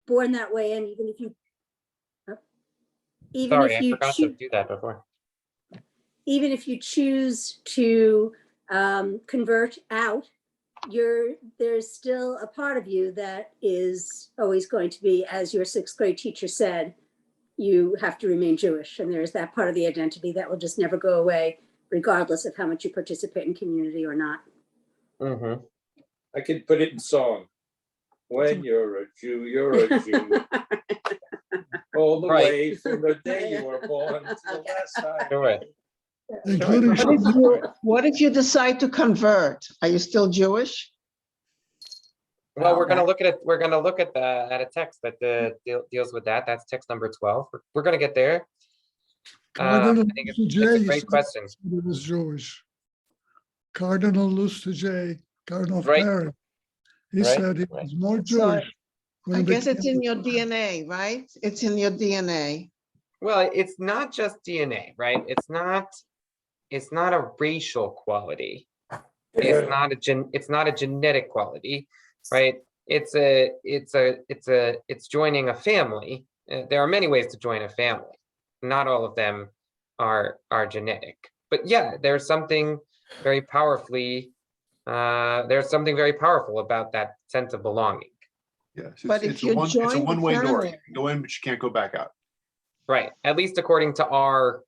born that way, and even if you Sorry, I forgot to do that before. Even if you choose to convert out, there's still a part of you that is always going to be, as your sixth grade teacher said, you have to remain Jewish. And there's that part of the identity that will just never go away, regardless of how much you participate in community or not. Mm-hmm. I could put it in song. When you're a Jew, you're a Jew. All the way from the day you were born to the last time. Sure. What if you decide to convert? Are you still Jewish? Well, we're going to look at it. We're going to look at a text that deals with that. That's text number 12. We're going to get there. I think it's a great question. He was Jewish. Cardinal Lucifer, Cardinal Right. Farragut, he said he was more Jewish. I guess it's in your DNA, right? It's in your DNA. Well, it's not just DNA, right? It's not a racial quality. It's not a genetic quality, right? It's joining a family. There are many ways to join a family. Not all of them are genetic. But yeah, there's something very powerful about that sense of belonging. Yes, But if you it's join a one-way door. family- You can go in, but you can't go back out. Right, at least according to our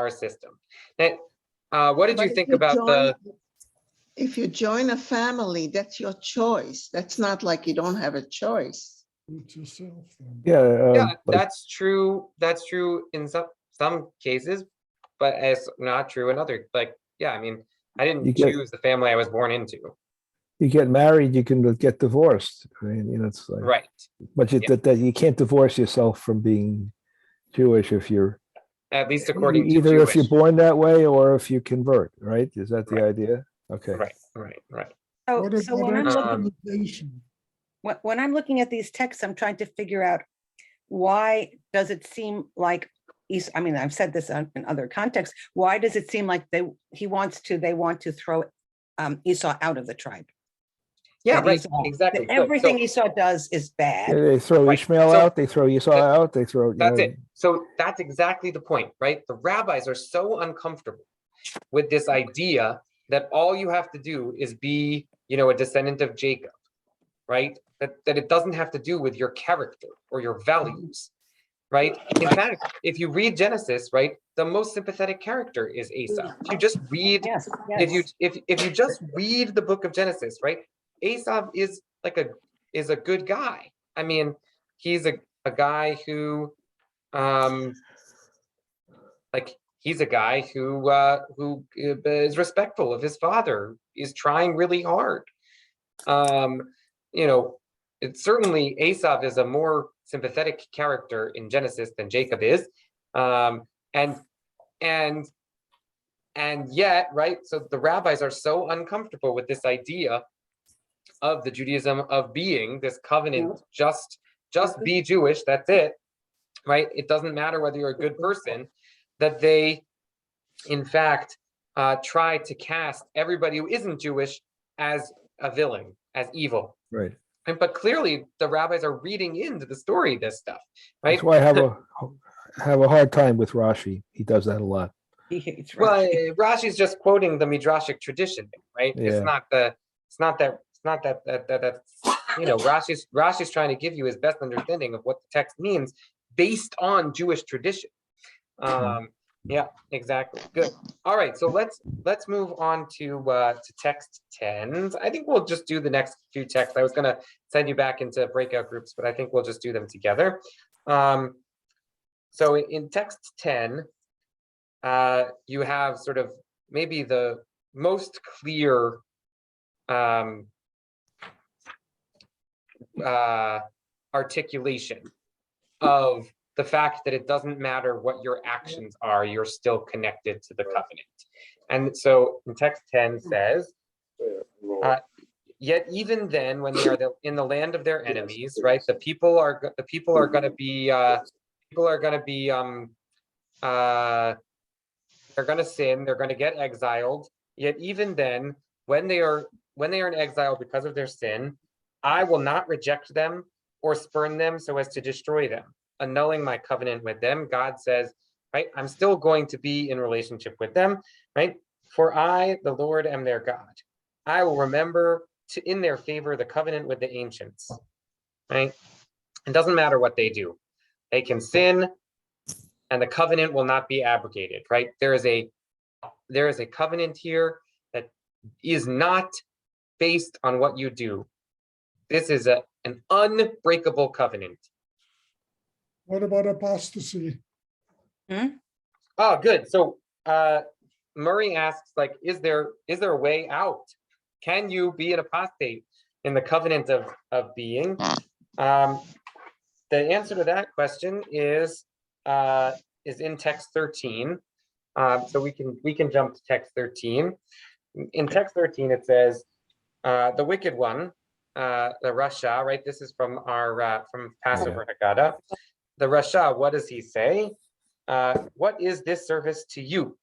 system. Now, what did But you if think you about join- If you join a family, that's your choice. That's not like you don't have a choice. It's yourself, then. Yeah, But that's true. That's true in some cases, but it's not true in other. Like, yeah, I mean, I didn't choose the family I was born into. you get married, you can get divorced. I mean, it's like, Right. but you can't divorce yourself from being Jewish if you're At least according to either if you're Jewish. born that way or if you convert, right? Is that the idea? Okay. Right. What So when I'm about looking, implementation? when I'm looking at these texts, I'm trying to figure out why does it seem like I mean, I've said this in other contexts. Why does it seem like they want to throw Esau out of the tribe? Yeah, That right. Esau- Exactly. that everything Esau does is bad. Yeah, they throw Right. Ishmael So- out, they throw Esau out, they throw. That's it. So that's exactly the point, right? The rabbis are so uncomfortable with this idea that all you have to do is be, a descendant of Jacob, right? That it doesn't have to do with your character or your values, right? In fact, if you read Genesis, right, the most sympathetic character is Esau. If you just read, Yes. if you just read the book of Genesis, right, Esau is a good guy. I mean, he's a guy who, he's a guy who is respectful of his father, is trying really hard. It's certainly Esau is a more sympathetic character in Genesis than Jacob is, and yet, right? So the rabbis are so uncomfortable with this idea of the Judaism of being this covenant, just be Jewish, that's it, right? It doesn't matter whether you're a good person, that they, in fact, try to cast everybody who isn't Jewish as a villain, as evil. Right. But clearly, the rabbis are reading into the story this stuff, right? That's why I have a hard time with Rashi. He does that a lot. He hates Well, Rashi. Rashi's just quoting the midrashic tradition, right? Yeah. It's not that Rashi's trying to give you his best understanding of what the text means based on Jewish tradition. Yeah, exactly. Good. All right, so let's move on to text 10. I think we'll just do the next few texts. I was going to send you back into breakout groups, but I think we'll just do them together. So in text 10, you have sort of maybe the most clear articulation of the fact that it doesn't matter what your actions are, you're still connected to the covenant. And so in text 10 says, yet even then, when they are in the land of their enemies, right? The people are going to be they're going to sin, they're going to get exiled. Yet even then, when they are in exile because of their sin, I will not reject them or spurn them so as to destroy them. Annulling my covenant with them, God says, right, I'm still going to be in relationship with them, right? For I, the Lord, am their God. I will remember in their favor the covenant with the ancients, right? It doesn't matter what they do. They can sin and the covenant will not be abrogated, right? There is a covenant here that is not based on what you do. This is an unbreakable covenant. What about apostasy? Oh, good. So Murray asks, like, is there a way out? Can you be an apostate in the covenant of being? The answer to that question is in text 13. So we can jump to text 13. In text 13, it says, the wicked one, the Rasha, right? This is from our from Passover Haggadah. The Rasha, what does he say? What is this service to you?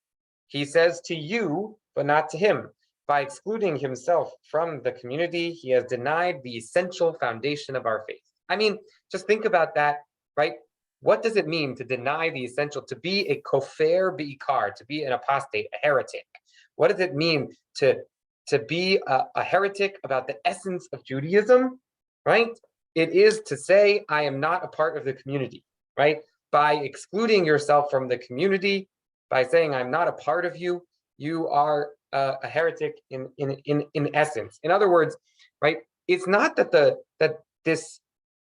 He says to you, but not to him. By excluding himself from the community, he has denied the essential foundation of our faith. I mean, just think about that, right? What does it mean to deny the essential, to be a kofer be'ikar, to be an apostate, a heretic? What does it mean to be a heretic about the essence of Judaism, right? It is to say, I am not a part of the community, right? By excluding yourself from the community, by saying I'm not a part of you, you are a heretic in essence. In other words, right? It's not that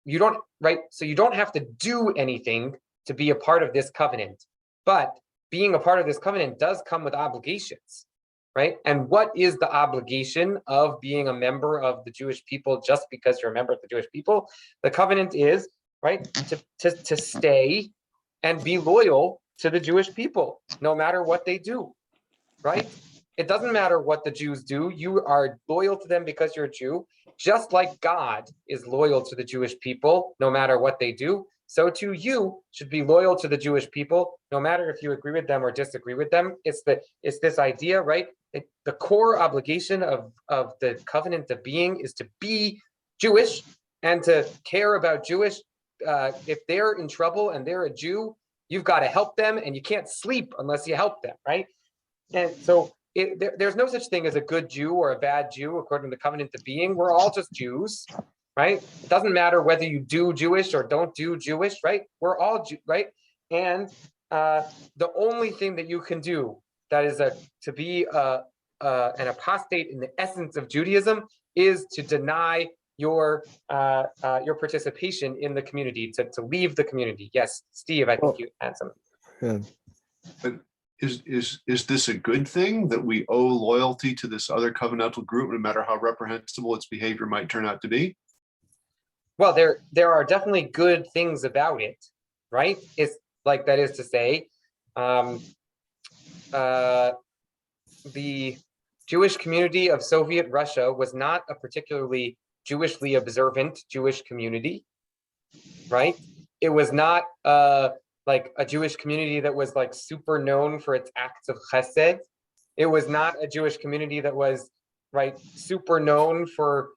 you don't, right? So you don't have to do anything to be a part of this covenant, but being a part of this covenant does come with obligations, right? And what is the obligation of being a member of the Jewish people just because you're a member of the Jewish people? The covenant is, right, to stay and be loyal to the Jewish people, no matter what they do, right? It doesn't matter what the Jews do. You are loyal to them because you're a Jew, just like God is loyal to the Jewish people, no matter what they do. So too, you should be loyal to the Jewish people, no matter if you agree with them or disagree with them. It's this idea, right? The core obligation of the covenant of being is to be Jewish and to care about Jewish. If they're in trouble and they're a Jew, you've got to help them, and you can't sleep unless you help them, right? And so there's no such thing as a good Jew or a bad Jew according to the covenant of being. We're all just Jews, right? It doesn't matter whether you do Jewish or don't do Jewish, right? We're all right? And the only thing that you can do that is to be an apostate in the essence of Judaism is to deny your participation in the community, to leave the community. Yes, Steve, I think you had something. Yeah. But is this a good thing that we owe loyalty to this other covenantal group, no matter how reprehensible its behavior might turn out to be? Well, there are definitely good things about it, right? It's like, that is to say, the Jewish community of Soviet Russia was not a particularly Jewishly observant Jewish community, right? It was not like a Jewish community that was like super known for its acts of chesed. It was not a Jewish community that was, right, super known for,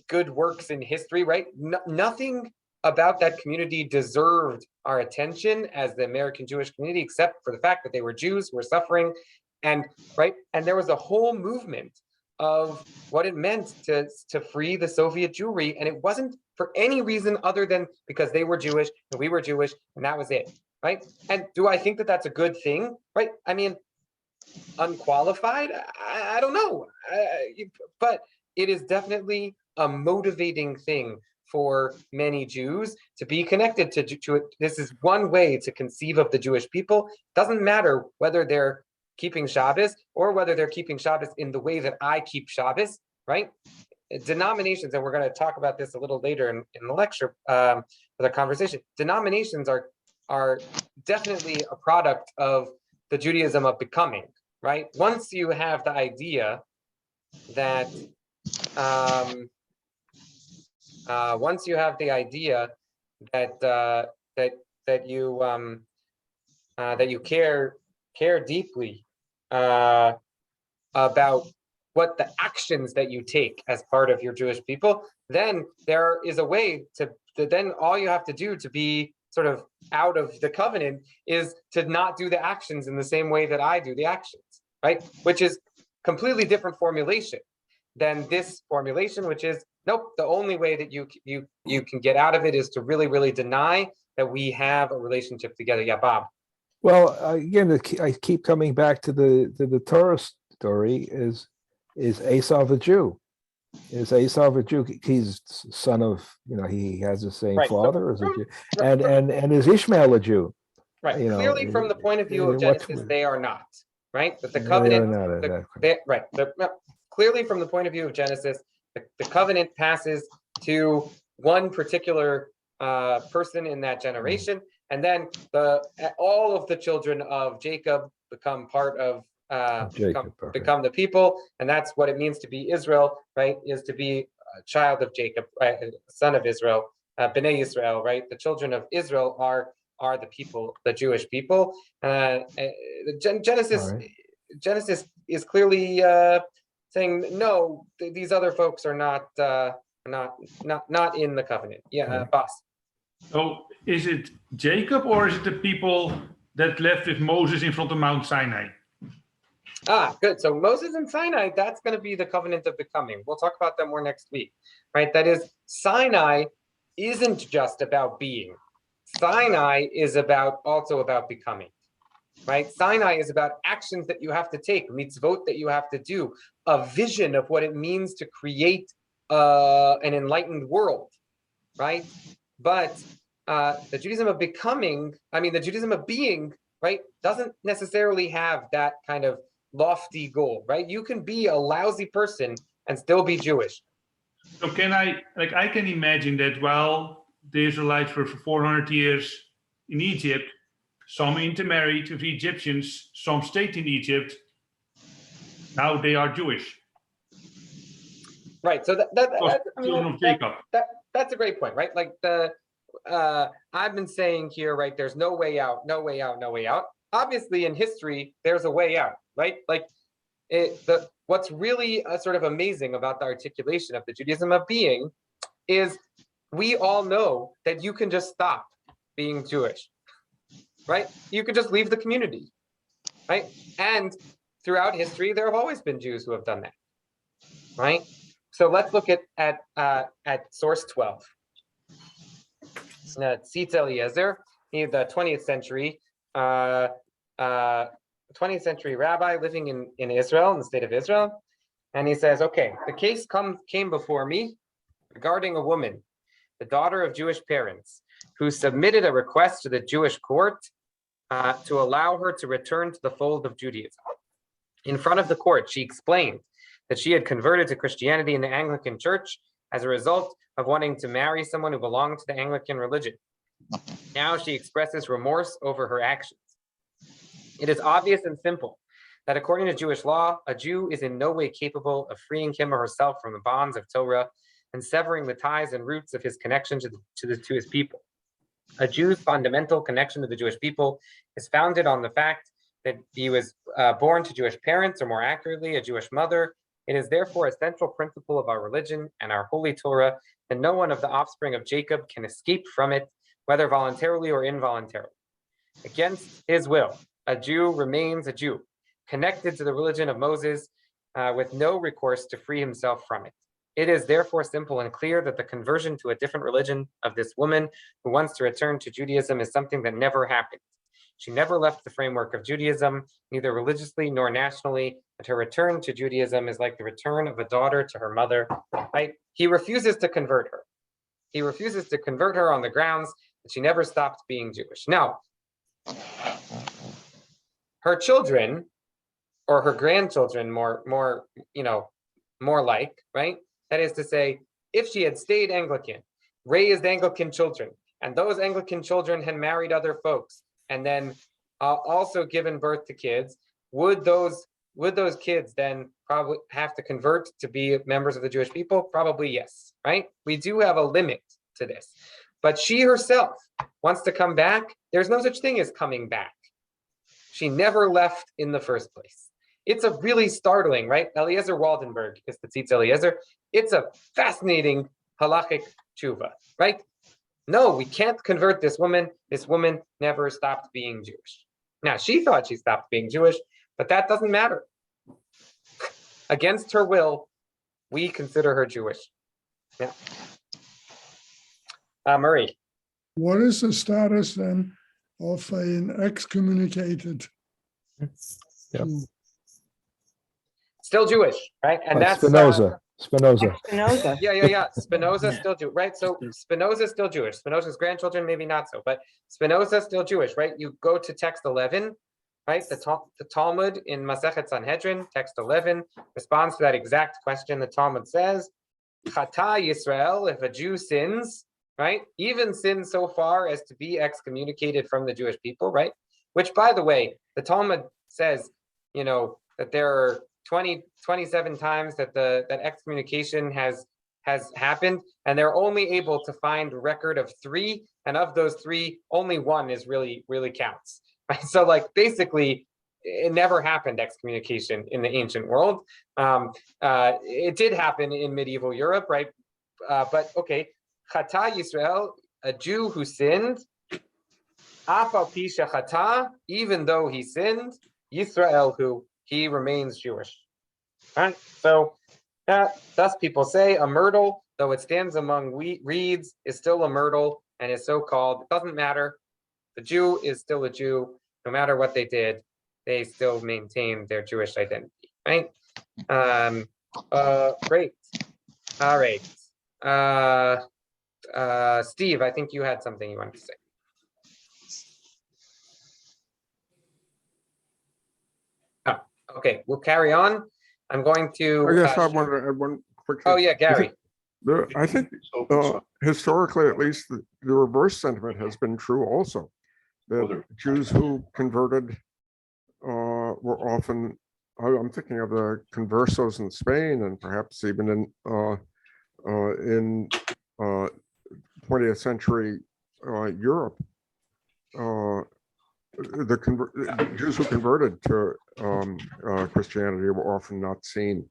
good works in history, right? Nothing about that community deserved our attention as the American Jewish community, except for the fact that they were Jews who were suffering, and there was a whole movement of what it meant to free the Soviet Jewry, and it wasn't for any reason other than because they were Jewish and we were Jewish, and that was it, right? And do I think that that's a good thing, right? I mean, unqualified, I don't know, but it is definitely a motivating thing for many Jews to be connected to it. This is one way to conceive of the Jewish people. Doesn't matter whether they're keeping Shabbos or whether they're keeping Shabbos in the way that I keep Shabbos, right? Denominations, and we're going to talk about this a little later in the lecture for the conversation. Denominations are definitely a product of the Judaism of becoming, right? Once you have the idea that that you care deeply about what the actions that you take as part of your Jewish people, then there is a way to then all you have to do to be sort of out of the covenant is to not do the actions in the same way that I do the actions, right? Which is completely different formulation than this formulation, which is, nope, the only way that you can get out of it is to really, really deny that we have a relationship together. Yeah, Bob. Well, again, I keep coming back to the Torah story. Is Esau a Jew? Is Esau a Jew? He's son of, he has the same Right, so father as a Jew. from- And is Ishmael a Jew? Right. You know, Clearly, from the point of view of what's- Genesis, they are not. Right. But the They are covenant. not, Right. Clearly, from the point of view of Genesis, the covenant passes to one particular person in that generation, and then all of the children of Jacob become part of Jacob, okay. become the people, and that's what it means to be Israel. Right? Is to be a child of Jacob, right? Son of Israel, Bnei Israel. Right? The children of Israel are the people, the Jewish people. Genesis. All right. Genesis is clearly saying no. These other folks are not in the covenant. Yeah, boss. So is it Jacob or is it the people that left with Moses in front of Mount Sinai? Good. So Moses and Sinai, that's going to be the covenant of becoming. We'll talk about that more next week, right? That is, Sinai isn't just about being. Sinai is also about becoming. Right? Sinai is about actions that you have to take, mitzvot that you have to do, a vision of what it means to create an enlightened world, right? But the Judaism of becoming, the Judaism of being, right, doesn't necessarily have that kind of lofty goal, right? You can be a lousy person and still be Jewish. So I can imagine that while the Israelites were for 400 years in Egypt, some intermarried with Egyptians, some stayed in Egypt. Now they are Jewish. Right. So that's a great point, right? Like I've been saying here, right? There's no way out, no way out, no way out. Obviously, in history, there's a way out, right? Like what's really sort of amazing about the articulation of the Judaism of being is we all know that you can just stop being Jewish. Right? You could just leave the community, right? And throughout history, there have always been Jews who have done that, right? So let's look at source 12. Tzitz Eliezer, he's the 20th century rabbi living in Israel, in the state of Israel, and he says, okay, the case came before me regarding a woman, the daughter of Jewish parents, who submitted a request to the Jewish court to allow her to return to the fold of Judaism. In front of the court, she explained that she had converted to Christianity in the Anglican Church as a result of wanting to marry someone who belonged to the Anglican religion. Now she expresses remorse over her actions. It is obvious and simple that according to Jewish law, a Jew is in no way capable of freeing him or herself from the bonds of Torah and severing the ties and roots of his connection to his people. A Jew's fundamental connection to the Jewish people is founded on the fact that he was born to Jewish parents, or more accurately, a Jewish mother. It is therefore a central principle of our religion and our holy Torah that no one of the offspring of Jacob can escape from it, whether voluntarily or involuntarily. Against his will, a Jew remains a Jew, connected to the religion of Moses, with no recourse to free himself from it. It is therefore simple and clear that the conversion to a different religion of this woman who wants to return to Judaism is something that never happened. She never left the framework of Judaism, neither religiously nor nationally, but her return to Judaism is like the return of a daughter to her mother. Right? He refuses to convert her. He refuses to convert her on the grounds that she never stopped being Jewish. Now, her children, or her grandchildren, more like, right? That is to say, if she had stayed Anglican, raised Anglican children, and those Anglican children had married other folks, and then also given birth to kids, would those kids then probably have to convert to be members of the Jewish people? Probably yes, right? We do have a limit to this. But she herself wants to come back. There's no such thing as coming back. She never left in the first place. It's a really startling, right? Eliezer Waldenberg is the Tzitz Eliezer. It's a fascinating halachic tshuva, right? No, we can't convert this woman. This woman never stopped being Jewish. Now, she thought she stopped being Jewish, but that doesn't matter. Against her will, we consider her Jewish. Yeah. Murray. What is the status then of an excommunicated Yep. Jew? Still Jewish, right? And that's Spinoza. Spinoza. Yeah. Spinoza's still Jewish, right? So Spinoza's still Jewish. Spinoza's grandchildren, maybe not so, but Spinoza's still Jewish, right? You go to text 11, right? The Talmud in Masechet Sanhedrin, text 11, responds to that exact question. The Talmud says, Chata Yisrael, if a Jew sins, right? Even sins so far as to be excommunicated from the Jewish people, right? Which, by the way, the Talmud says, that there are 27 times that that excommunication has happened, and they're only able to find a record of 3, and of those 3, only 1 is really counts. Right? So, like, basically, it never happened, excommunication in the ancient world. It did happen in medieval Europe, right? But okay, Chata Yisrael, a Jew who sinned, Af al pi shechata, even though he sinned, Yisrael, who he remains Jewish. All right, so thus people say a myrtle, though it stands among reeds, is still a myrtle and is so called. It doesn't matter. The Jew is still a Jew, no matter what they did. They still maintain their Jewish identity, right? Great. All right. Steve, I think you had something you wanted to say. Oh, okay, we'll carry on. I'm going to. I guess I wanted to add one quick thing. Oh yeah, Gary. I think historically, at least, the reverse sentiment has been true also. That Jews who converted were often, I'm thinking of the conversos in Spain and perhaps even in 20th century Europe. The Jews who converted to Christianity were often not seen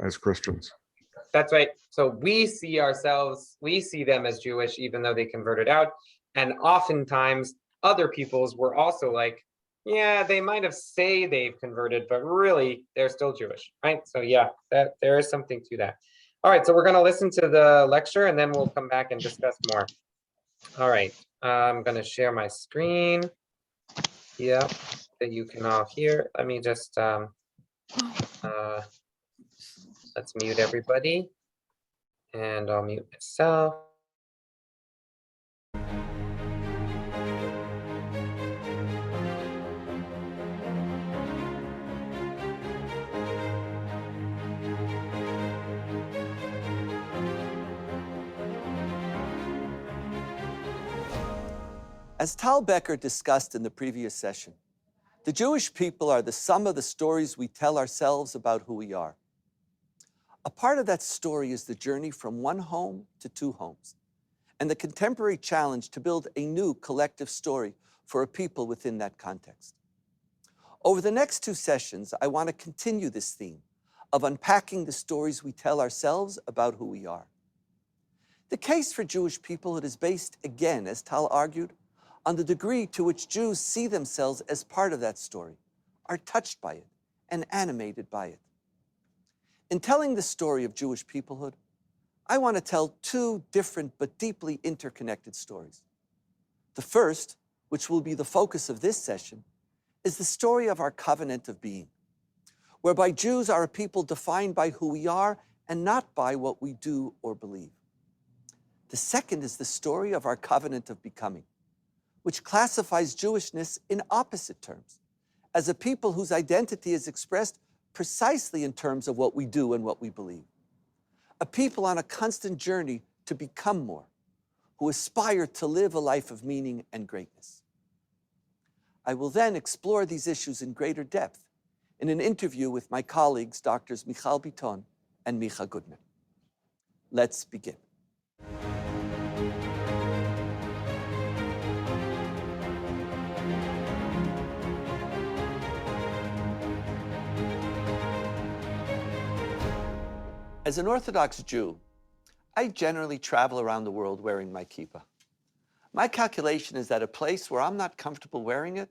as Christians. That's right. So we see them as Jewish, even though they converted out. And oftentimes other peoples were also like, yeah, they might have say they've converted, but really they're still Jewish, right? So yeah, there is something to that. All right, so we're going to listen to the lecture and then we'll come back and discuss more. All right, I'm going to share my screen. Yeah, that you can all hear. Let me just let's mute everybody, and I'll mute myself. As Tal Becker discussed in the previous session, the Jewish people are the sum of the stories we tell ourselves about who we are. A part of that story is the journey from one home to 2 homes, and the contemporary challenge to build a new collective story for a people within that context. Over the next 2 sessions, I want to continue this theme of unpacking the stories we tell ourselves about who we are. The case for Jewish peoplehood is based, again, as Tal argued, on the degree to which Jews see themselves as part of that story, are touched by it, and animated by it. In telling the story of Jewish peoplehood, I want to tell 2 different but deeply interconnected stories. The first, which will be the focus of this session, is the story of our covenant of being, whereby Jews are a people defined by who we are and not by what we do or believe. The second is the story of our covenant of becoming, which classifies Jewishness in opposite terms, as a people whose identity is expressed precisely in terms of what we do and what we believe. A people on a constant journey to become more, who aspire to live a life of meaning and greatness. I will then explore these issues in greater depth in an interview with my colleagues, Drs. Michal Biton and Micha Goodman. Let's begin. As an Orthodox Jew, I generally travel around the world wearing my kippah. My calculation is that a place where I'm not comfortable wearing it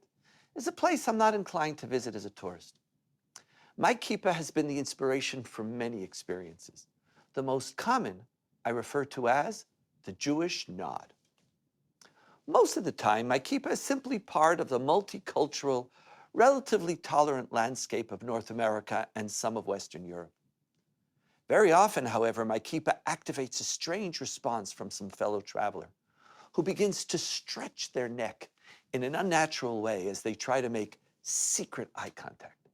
is a place I'm not inclined to visit as a tourist. My kippah has been the inspiration for many experiences. The most common I refer to as the Jewish nod. Most of the time, my kippah is simply part of the multicultural, relatively tolerant landscape of North America and some of Western Europe. Very often, however, my kippah activates a strange response from some fellow traveler who begins to stretch their neck in an unnatural way as they try to make secret eye contact.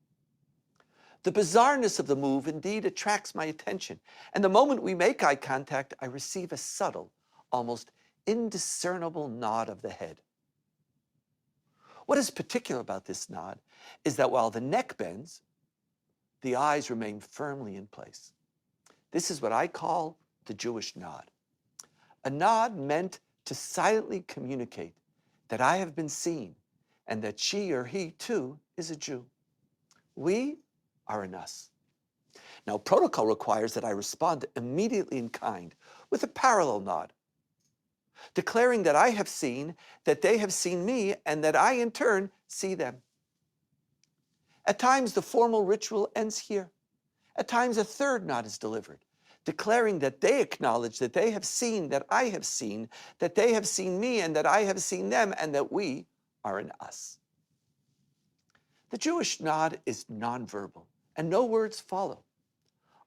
The bizarreness of the move indeed attracts my attention, and the moment we make eye contact, I receive a subtle, almost indiscernible nod of the head. What is particular about this nod is that while the neck bends, the eyes remain firmly in place. This is what I call the Jewish nod. A nod meant to silently communicate that I have been seen and that she or he too is a Jew. We are an us. Now, protocol requires that I respond immediately in kind with a parallel nod, declaring that I have seen, that they have seen me, and that I in turn see them. At times, the formal ritual ends here. At times, a third nod is delivered, declaring that they acknowledge that they have seen, that I have seen, that they have seen me, and that I have seen them, and that we are an us. The Jewish nod is nonverbal, and no words follow.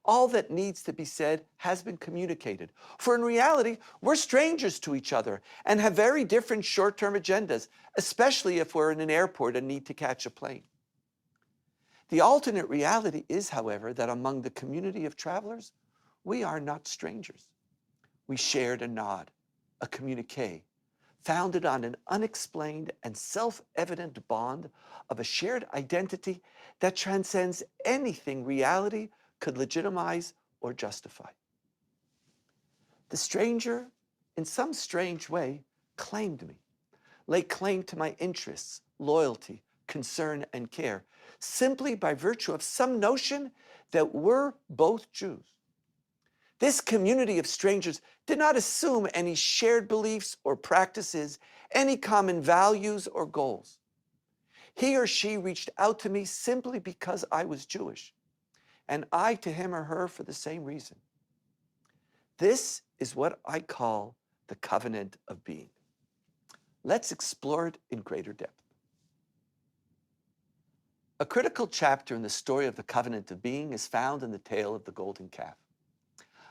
All that needs to be said has been communicated. For in reality, we're strangers to each other and have very different short-term agendas, especially if we're in an airport and need to catch a plane. The alternate reality is, however, that among the community of travelers, we are not strangers. We shared a nod, a communique, founded on an unexplained and self-evident bond of a shared identity that transcends anything reality could legitimize or justify. The stranger, in some strange way, claimed me, laid claim to my interests, loyalty, concern, and care, simply by virtue of some notion that we're both Jews. This community of strangers did not assume any shared beliefs or practices, any common values or goals. He or she reached out to me simply because I was Jewish, and I to him or her for the same reason. This is what I call the covenant of being. Let's explore it in greater depth. A critical chapter in the story of the covenant of being is found in the tale of the golden calf.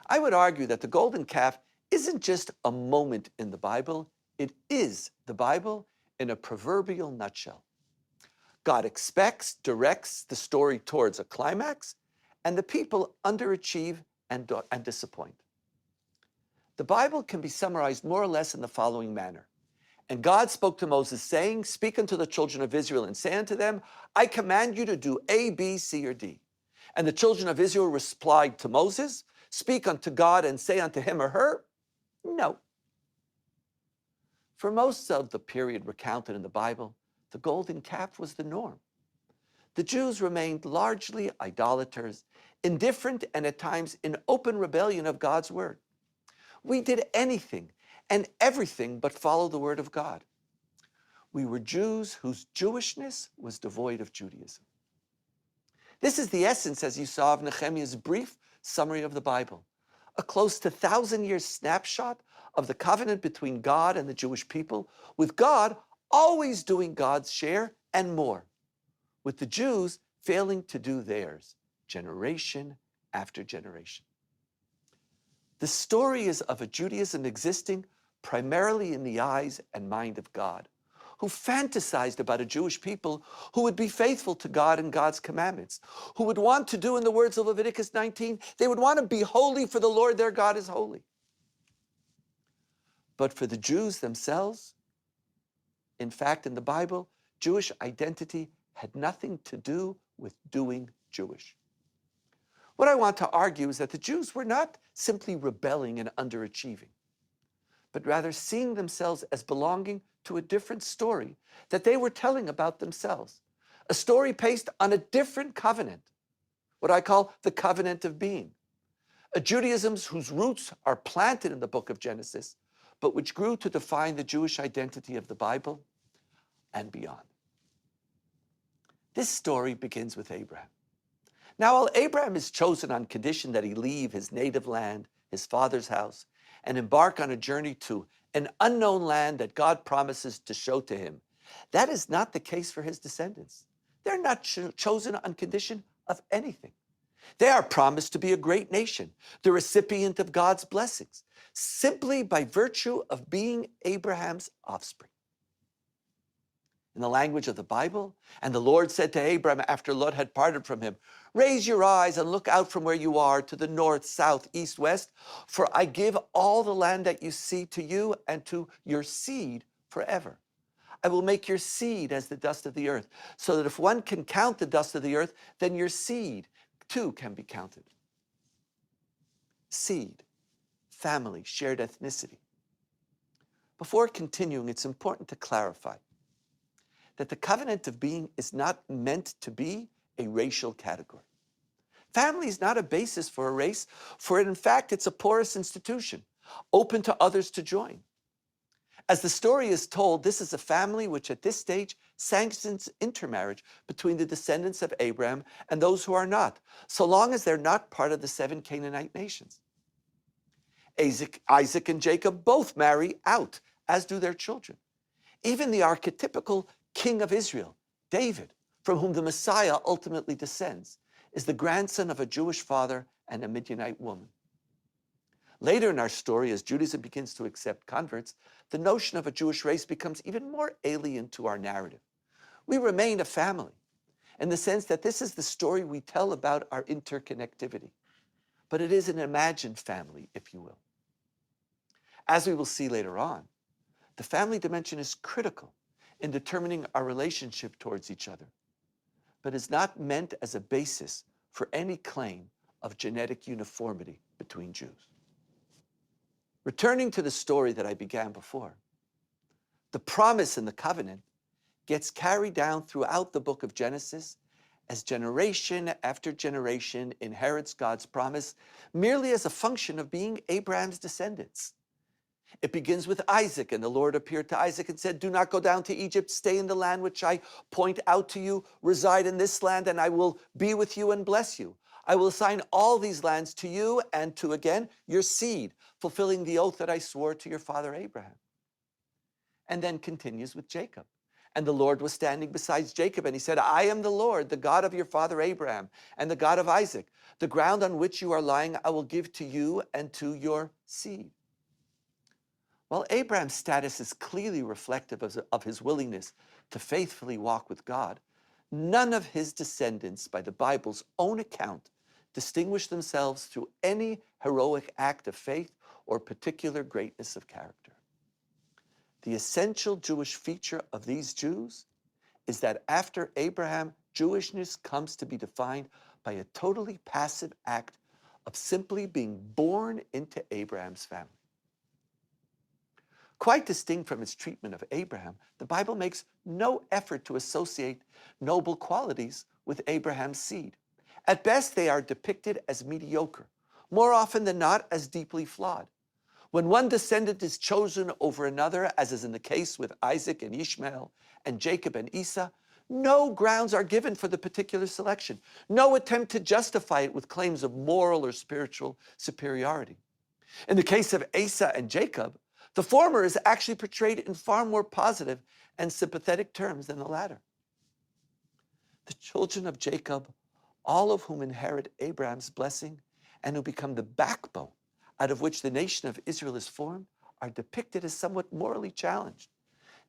I would argue that the golden calf isn't just a moment in the Bible, it is the Bible in a proverbial nutshell. God expects, directs the story towards a climax, and the people underachieve and disappoint. The Bible can be summarized more or less in the following manner. And God spoke to Moses, saying, "Speak unto the children of Israel, and say unto them, I command you to do A, B, C, or D. And the children of Israel replied to Moses, Speak unto God, and say unto him or her, No." For most of the period recounted in the Bible, the golden calf was the norm. The Jews remained largely idolaters, indifferent, and at times in open rebellion of God's word. We did anything and everything but follow the word of God. We were Jews whose Jewishness was devoid of Judaism. This is the essence, as you saw, of Nehemiah's brief summary of the Bible, a close to 1,000-year snapshot of the covenant between God and the Jewish people, with God always doing God's share and more, with the Jews failing to do theirs, generation after generation. The story is of a Judaism existing primarily in the eyes and mind of God, who fantasized about a Jewish people who would be faithful to God and God's commandments, who would want to do, in the words of Leviticus 19, they would want to be holy, for the Lord their God is holy. But for the Jews themselves, in fact, in the Bible, Jewish identity had nothing to do with doing Jewish. What I want to argue is that the Jews were not simply rebelling and underachieving, but rather seeing themselves as belonging to a different story that they were telling about themselves, a story based on a different covenant, what I call the covenant of being, a Judaism whose roots are planted in the book of Genesis, but which grew to define the Jewish identity of the Bible and beyond. This story begins with Abraham. Now, while Abraham is chosen on condition that he leave his native land, his father's house, and embark on a journey to an unknown land that God promises to show to him, that is not the case for his descendants. They're not chosen on condition of anything. They are promised to be a great nation, the recipient of God's blessings, simply by virtue of being Abraham's offspring. In the language of the Bible, and the Lord said to Abraham after Lot had parted from him, raise your eyes and look out from where you are to the north, south, east, west, for I give all the land that you see to you and to your seed forever. I will make your seed as the dust of the earth, so that if one can count the dust of the earth, then your seed too can be counted. Seed, family, shared ethnicity. Before continuing, it's important to clarify that the covenant of being is not meant to be a racial category. Family is not a basis for a race, for in fact, it's a porous institution, open to others to join. As the story is told, this is a family which at this stage sanctions intermarriage between the descendants of Abraham and those who are not, so long as they're not part of the 7 Canaanite nations. Isaac and Jacob both marry out, as do their children. Even the archetypical king of Israel, David, from whom the Messiah ultimately descends, is the grandson of a Jewish father and a Midianite woman. Later in our story, as Judaism begins to accept converts, the notion of a Jewish race becomes even more alien to our narrative. We remain a family, in the sense that this is the story we tell about our interconnectivity. But it is an imagined family, if you will. As we will see later on, the family dimension is critical in determining our relationship towards each other, but is not meant as a basis for any claim of genetic uniformity between Jews. Returning to the story that I began before, the promise in the covenant gets carried down throughout the book of Genesis as generation after generation inherits God's promise merely as a function of being Abraham's descendants. It begins with Isaac, and the Lord appeared to Isaac and said, do not go down to Egypt, stay in the land which I point out to you, reside in this land, and I will be with you and bless you. I will assign all these lands to you and to, again, your seed, fulfilling the oath that I swore to your father Abraham. And then continues with Jacob. And the Lord was standing beside Jacob, and he said, I am the Lord, the God of your father Abraham, and the God of Isaac. The ground on which you are lying I will give to you and to your seed. While Abraham's status is clearly reflective of his willingness to faithfully walk with God, none of his descendants, by the Bible's own account, distinguish themselves through any heroic act of faith or particular greatness of character. The essential Jewish feature of these Jews is that after Abraham, Jewishness comes to be defined by a totally passive act of simply being born into Abraham's family. Quite distinct from its treatment of Abraham, the Bible makes no effort to associate noble qualities with Abraham's seed. At best, they are depicted as mediocre, more often than not as deeply flawed. When one descendant is chosen over another, as is in the case with Isaac and Ishmael and Jacob and Esau, no grounds are given for the particular selection, no attempt to justify it with claims of moral or spiritual superiority. In the case of Esau and Jacob, the former is actually portrayed in far more positive and sympathetic terms than the latter. The children of Jacob, all of whom inherit Abraham's blessing and who become the backbone out of which the nation of Israel is formed, are depicted as somewhat morally challenged.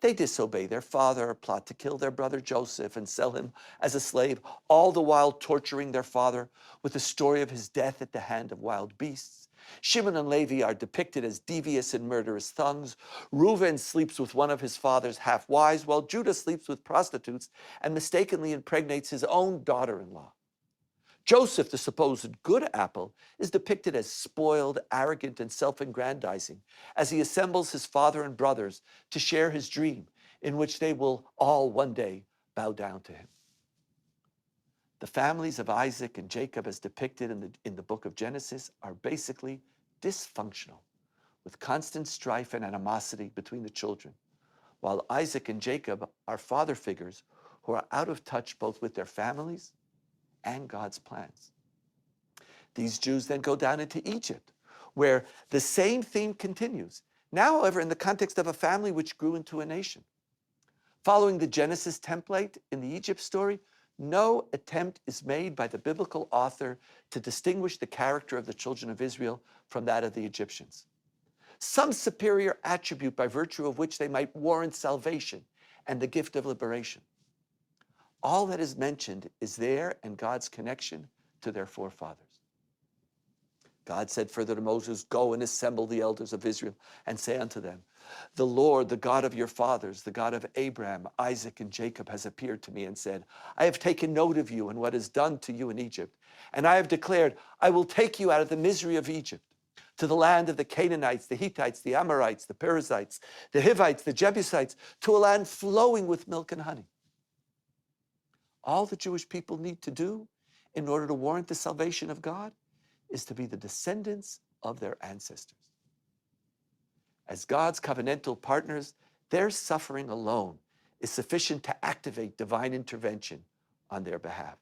They disobey their father, plot to kill their brother Joseph and sell him as a slave, all the while torturing their father with the story of his death at the hand of wild beasts. Shimon and Levi are depicted as devious and murderous thugs. Reuben sleeps with one of his father's half-wives, while Judah sleeps with prostitutes and mistakenly impregnates his own daughter-in-law. Joseph, the supposed good apple, is depicted as spoiled, arrogant, and self-aggrandizing as he assembles his father and brothers to share his dream, in which they will all one day bow down to him. The families of Isaac and Jacob, as depicted in the book of Genesis, are basically dysfunctional, with constant strife and animosity between the children, while Isaac and Jacob are father figures who are out of touch both with their families and God's plans. These Jews then go down into Egypt, where the same theme continues, now, however, in the context of a family which grew into a nation. Following the Genesis template in the Egypt story, no attempt is made by the biblical author to distinguish the character of the children of Israel from that of the Egyptians. Some superior attribute by virtue of which they might warrant salvation and the gift of liberation. All that is mentioned is their and God's connection to their forefathers. God said further to Moses, "Go and assemble the elders of Israel and say unto them, the Lord, the God of your fathers, the God of Abraham, Isaac, and Jacob has appeared to me and said, I have taken note of you and what is done to you in Egypt. And I have declared, I will take you out of the misery of Egypt to the land of the Canaanites, the Hittites, the Amorites, the Perizzites, the Hivites, the Jebusites, to a land flowing with milk and honey." All the Jewish people need to do in order to warrant the salvation of God is to be the descendants of their ancestors. As God's covenantal partners, their suffering alone is sufficient to activate divine intervention on their behalf.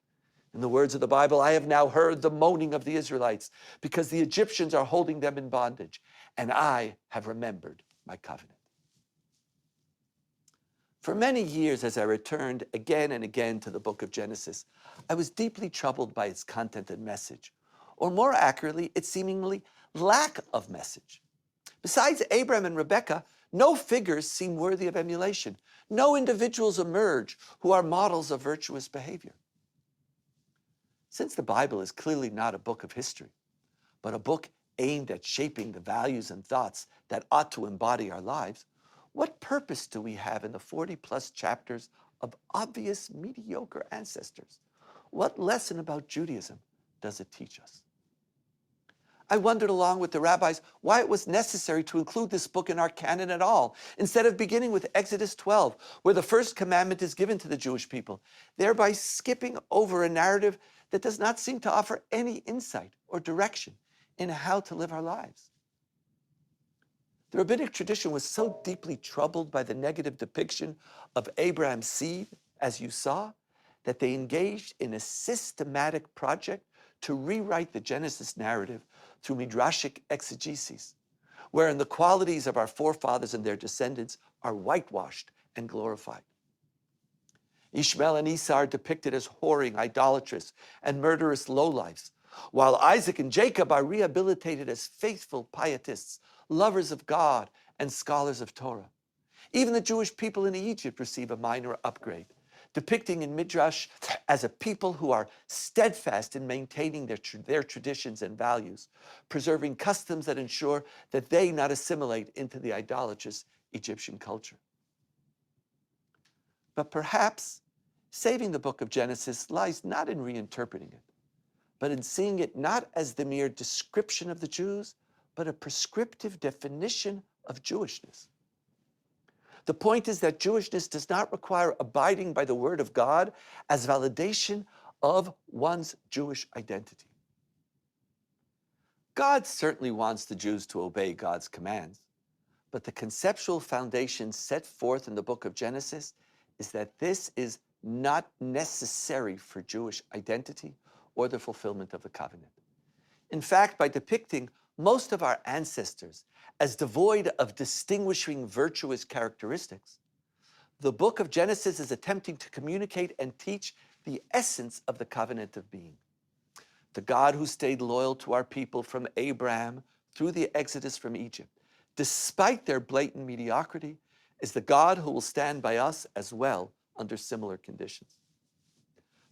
In the words of the Bible, I have now heard the moaning of the Israelites because the Egyptians are holding them in bondage, and I have remembered my covenant. For many years, as I returned again and again to the book of Genesis, I was deeply troubled by its content and message, or more accurately, its seemingly lack of message. Besides Abraham and Rebekah, no figures seem worthy of emulation. No individuals emerge who are models of virtuous behavior. Since the Bible is clearly not a book of history, but a book aimed at shaping the values and thoughts that ought to embody our lives, what purpose do we have in the 40-plus chapters of obvious mediocre ancestors? What lesson about Judaism does it teach us? I wondered along with the rabbis why it was necessary to include this book in our canon at all, instead of beginning with Exodus 12, where the first commandment is given to the Jewish people, thereby skipping over a narrative that does not seem to offer any insight or direction in how to live our lives. The rabbinic tradition was so deeply troubled by the negative depiction of Abraham's seed, as you saw, that they engaged in a systematic project to rewrite the Genesis narrative through midrashic exegesis, wherein the qualities of our forefathers and their descendants are whitewashed and glorified. Ishmael and Esau are depicted as whoring, idolatrous, and murderous lowlifes, while Isaac and Jacob are rehabilitated as faithful pietists, lovers of God, and scholars of Torah. Even the Jewish people in Egypt receive a minor upgrade, depicting in Midrash as a people who are steadfast in maintaining their traditions and values, preserving customs that ensure that they not assimilate into the idolatrous Egyptian culture. But perhaps saving the book of Genesis lies not in reinterpreting it, but in seeing it not as the mere description of the Jews, but a prescriptive definition of Jewishness. The point is that Jewishness does not require abiding by the word of God as validation of one's Jewish identity. God certainly wants the Jews to obey God's commands, but the conceptual foundation set forth in the book of Genesis is that this is not necessary for Jewish identity or the fulfillment of the covenant. In fact, by depicting most of our ancestors as devoid of distinguishing virtuous characteristics, the book of Genesis is attempting to communicate and teach the essence of the covenant of being. The God who stayed loyal to our people from Abraham through the exodus from Egypt, despite their blatant mediocrity, is the God who will stand by us as well under similar conditions.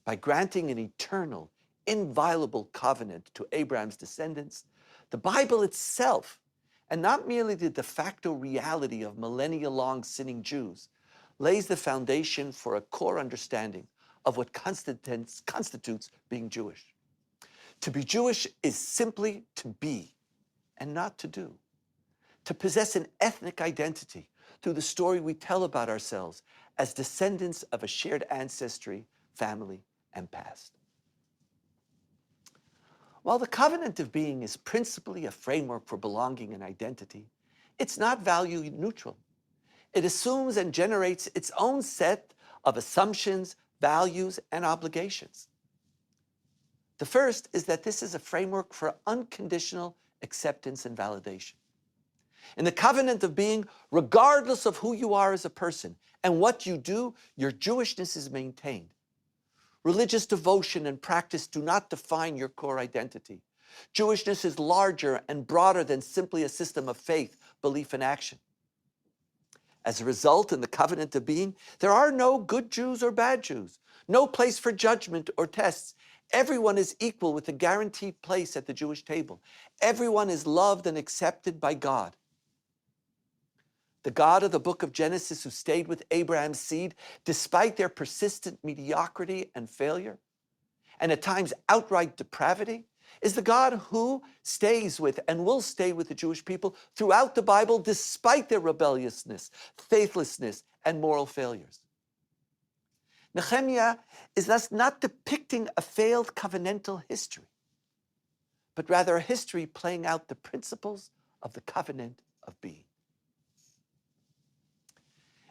By granting an eternal, inviolable covenant to Abraham's descendants, the Bible itself, and not merely the de facto reality of millennia-long sinning Jews, lays the foundation for a core understanding of what constitutes being Jewish. To be Jewish is simply to be and not to do. To possess an ethnic identity through the story we tell about ourselves as descendants of a shared ancestry, family, and past. While the covenant of being is principally a framework for belonging and identity, it's not value neutral. It assumes and generates its own set of assumptions, values, and obligations. The first is that this is a framework for unconditional acceptance and validation. In the covenant of being, regardless of who you are as a person and what you do, your Jewishness is maintained. Religious devotion and practice do not define your core identity. Jewishness is larger and broader than simply a system of faith, belief, and action. As a result, in the covenant of being, there are no good Jews or bad Jews, no place for judgment or tests. Everyone is equal with a guaranteed place at the Jewish table. Everyone is loved and accepted by God. The God of the book of Genesis, who stayed with Abraham's seed despite their persistent mediocrity and failure, and at times outright depravity, is the God who stays with and will stay with the Jewish people throughout the Bible despite their rebelliousness, faithlessness, and moral failures. Nehemiah is thus not depicting a failed covenantal history, but rather a history playing out the principles of the covenant of being.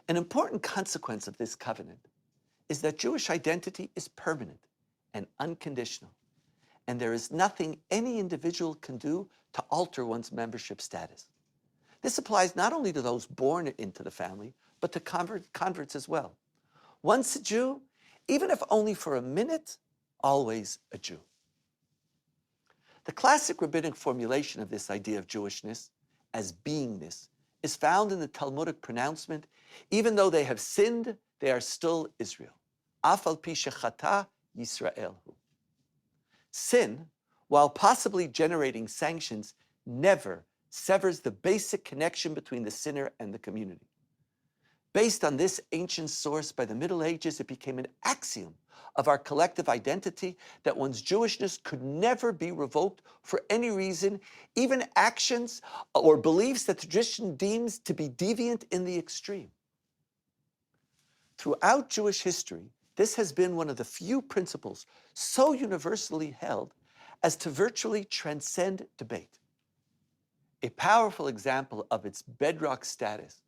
An important consequence of this covenant is that Jewish identity is permanent and unconditional, and there is nothing any individual can do to alter one's membership status. This applies not only to those born into the family, but to converts as well. Once a Jew, even if only for a minute, always a Jew. The classic rabbinic formulation of this idea of Jewishness as beingness is found in the Talmudic pronouncement, even though they have sinned, they are still Israel. Af al pi shechata Yisrael hu. Sin, while possibly generating sanctions, never severs the basic connection between the sinner and the community. Based on this ancient source, by the Middle Ages, it became an axiom of our collective identity that one's Jewishness could never be revoked for any reason, even actions or beliefs that tradition deems to be deviant in the extreme. Throughout Jewish history, this has been one of the few principles so universally held as to virtually transcend debate. A powerful example of its bedrock status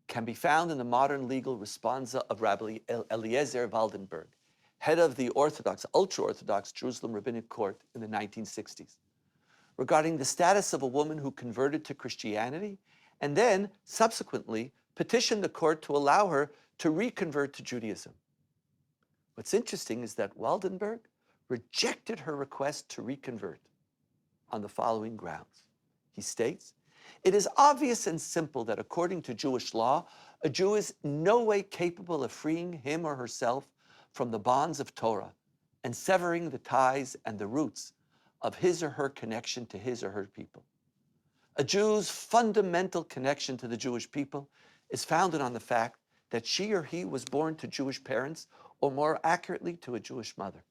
can be found in the modern legal responsa of Rabbi Eliezer Waldenberg, head of the Orthodox, ultra-Orthodox Jerusalem Rabbinic Court in the 1960s, regarding the status of a woman who converted to Christianity and then subsequently petitioned the court to allow her to reconvert to Judaism. What's interesting is that Waldenberg rejected her request to reconvert on the following grounds. He states, "It is obvious and simple that according to Jewish law, a Jew is no way capable of freeing him or herself from the bonds of Torah and severing the ties and the roots of his or her connection to his or her people. A Jew's fundamental connection to the Jewish people is founded on the fact that she or he was born to Jewish parents, or more accurately, to a Jewish mother.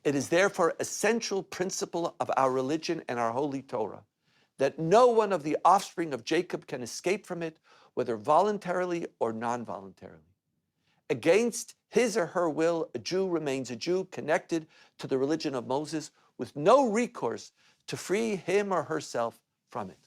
It is therefore a central principle of our religion and our holy Torah that no one of the offspring of Jacob can escape from it, whether voluntarily or non-voluntarily. Against his or her will, a Jew remains a Jew connected to the religion of Moses with no recourse to free him or herself from it.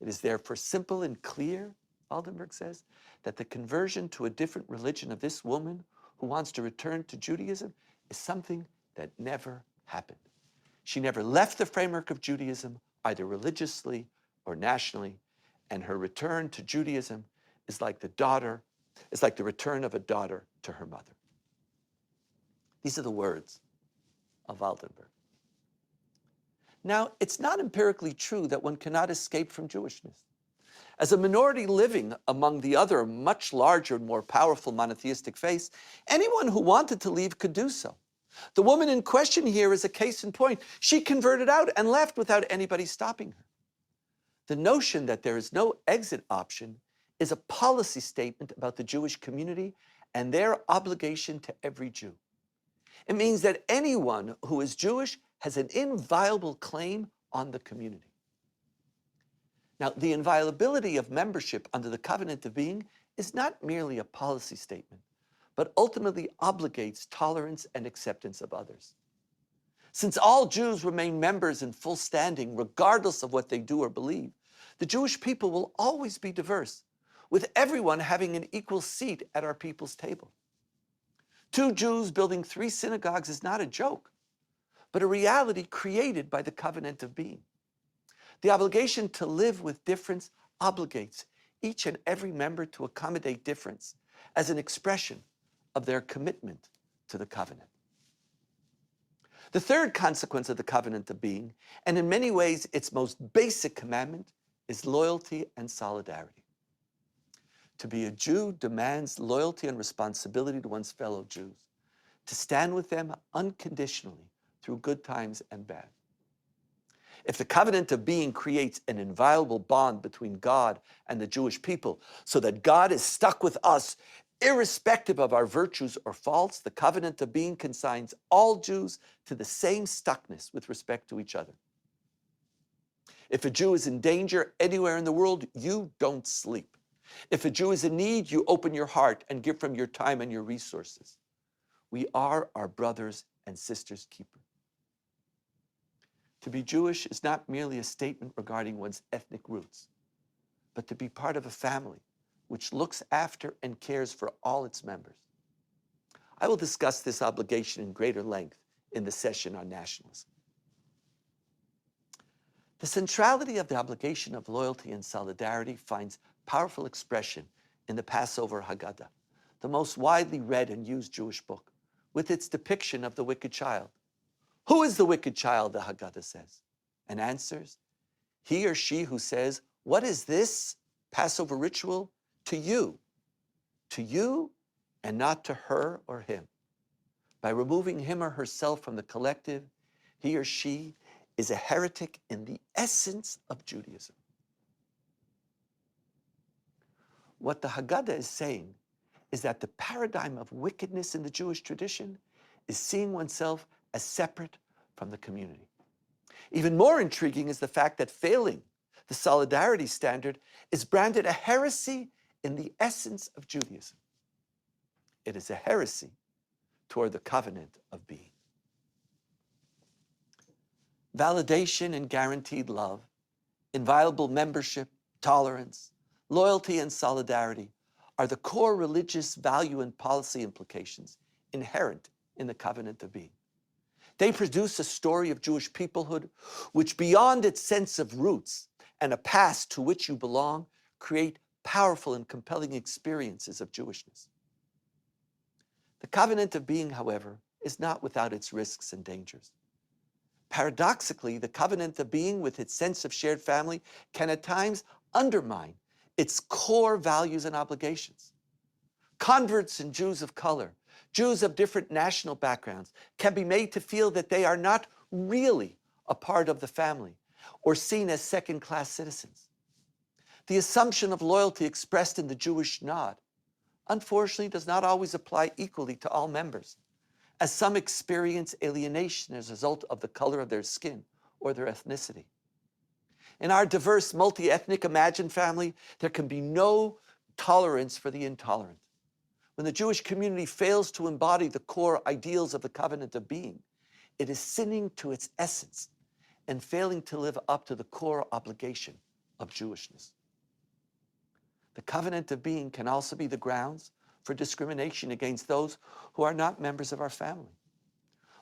It is therefore simple and clear," Waldenberg says, "that the conversion to a different religion of this woman who wants to return to Judaism is something that never happened. She never left the framework of Judaism, either religiously or nationally, and her return to Judaism is like the return of a daughter to her mother." These are the words of Waldenberg. Now, it's not empirically true that one cannot escape from Jewishness. As a minority living among the other much larger and more powerful monotheistic faiths, anyone who wanted to leave could do so. The woman in question here is a case in point. She converted out and left without anybody stopping her. The notion that there is no exit option is a policy statement about the Jewish community and their obligation to every Jew. It means that anyone who is Jewish has an inviolable claim on the community. Now, the inviolability of membership under the covenant of being is not merely a policy statement, but ultimately obligates tolerance and acceptance of others. Since all Jews remain members in full standing, regardless of what they do or believe, the Jewish people will always be diverse, with everyone having an equal seat at our people's table. 2 Jews building 3 synagogues is not a joke, but a reality created by the covenant of being. The obligation to live with difference obligates each and every member to accommodate difference as an expression of their commitment to the covenant. The third consequence of the covenant of being, and in many ways its most basic commandment, is loyalty and solidarity. To be a Jew demands loyalty and responsibility to one's fellow Jews, to stand with them unconditionally through good times and bad. If the covenant of being creates an inviolable bond between God and the Jewish people, so that God is stuck with us irrespective of our virtues or faults, the covenant of being consigns all Jews to the same stuckness with respect to each other. If a Jew is in danger anywhere in the world, you don't sleep. If a Jew is in need, you open your heart and give from your time and your resources. We are our brothers and sisters' keeper. To be Jewish is not merely a statement regarding one's ethnic roots, but to be part of a family which looks after and cares for all its members. I will discuss this obligation in greater length in the session on nationalism. The centrality of the obligation of loyalty and solidarity finds powerful expression in the Passover Haggadah, the most widely read and used Jewish book, with its depiction of the wicked child. Who is the wicked child, the Haggadah says, and answers, he or she who says, what is this Passover ritual to you and not to her or him. By removing him or herself from the collective, he or she is a heretic in the essence of Judaism. What the Haggadah is saying is that the paradigm of wickedness in the Jewish tradition is seeing oneself as separate from the community. Even more intriguing is the fact that failing the solidarity standard is branded a heresy in the essence of Judaism. It is a heresy toward the covenant of being. Validation and guaranteed love, inviolable membership, tolerance, loyalty, and solidarity are the core religious value and policy implications inherent in the covenant of being. They produce a story of Jewish peoplehood which, beyond its sense of roots and a past to which you belong, create powerful and compelling experiences of Jewishness. The covenant of being, however, is not without its risks and dangers. Paradoxically, the covenant of being, with its sense of shared family, can at times undermine its core values and obligations. Converts and Jews of color, Jews of different national backgrounds, can be made to feel that they are not really a part of the family or seen as second-class citizens. The assumption of loyalty expressed in the Jewish nod, unfortunately, does not always apply equally to all members, as some experience alienation as a result of the color of their skin or their ethnicity. In our diverse, multi-ethnic imagined family, there can be no tolerance for the intolerant. When the Jewish community fails to embody the core ideals of the covenant of being, it is sinning to its essence and failing to live up to the core obligation of Jewishness. The covenant of being can also be the grounds for discrimination against those who are not members of our family.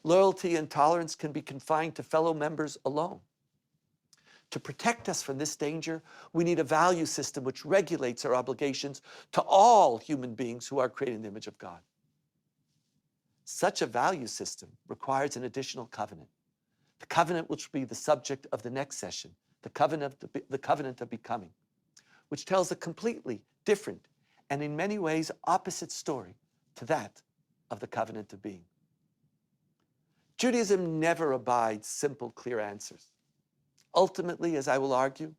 Loyalty and tolerance can be confined to fellow members alone. To protect us from this danger, we need a value system which regulates our obligations to all human beings who are created in the image of God. Such a value system requires an additional covenant, the covenant which will be the subject of the next session, the covenant of becoming, which tells a completely different and in many ways opposite story to that of the covenant of being. Judaism never abides simple, clear answers. Ultimately, as I will argue,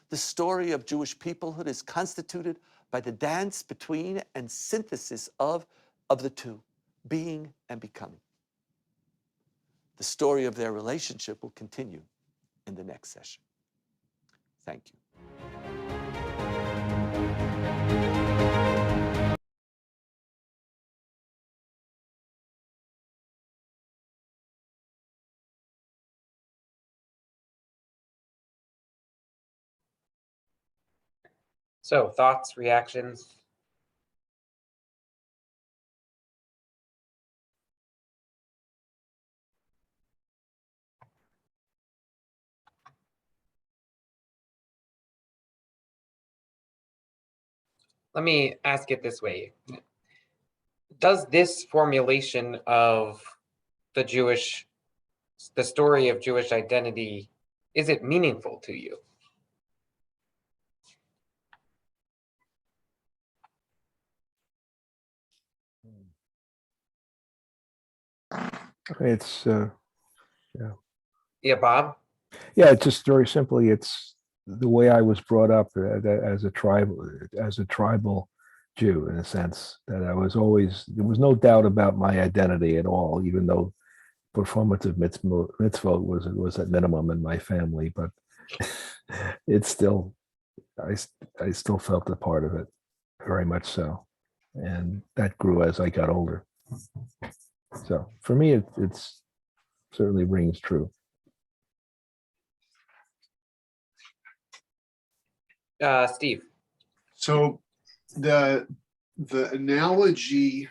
the story of Jewish peoplehood is constituted by the dance between and synthesis of the two, being and becoming. The story of their relationship will continue in the next session. Thank you. So thoughts, reactions? Let me ask it this way. Does this formulation of the story of Jewish identity, is it meaningful to you? It's Yeah, Bob? yeah, it's just very simply, it's the way I was brought up as a tribal Jew, in a sense, that I was always, there was no doubt about my identity at all, even though performative mitzvot was at minimum in my family, but it's still, I still felt a part of it, very much so. And that grew as I got older. So for me, it's certainly rings true. Steve? So the analogy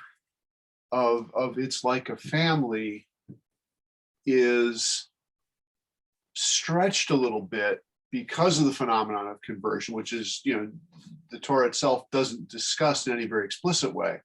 of it's like a family is stretched a little bit because of the phenomenon of conversion, which is, the Torah itself doesn't discuss in any very explicit way.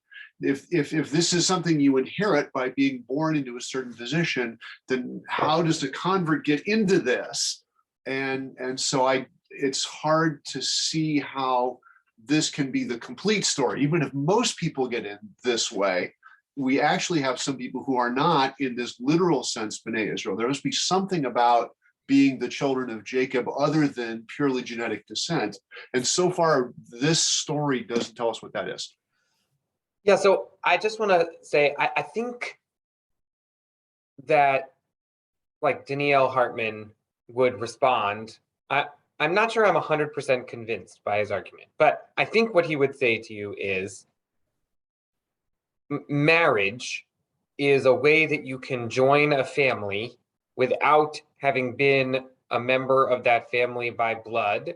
If this is something you inherit by being born into a certain position, then how does the convert get into this? And so it's hard to see how this can be the complete story. Even if most people get in this way, we actually have some people who are not in this literal sense B'nai Israel. There must be something about being the children of Jacob other than purely genetic descent. And so far, this story doesn't tell us what that is. Yeah, so I just want to say, I think that, like Danielle Hartman would respond, I'm not sure I'm 100% convinced by his argument, but I think what he would say to you is marriage is a way that you can join a family without having been a member of that family by blood.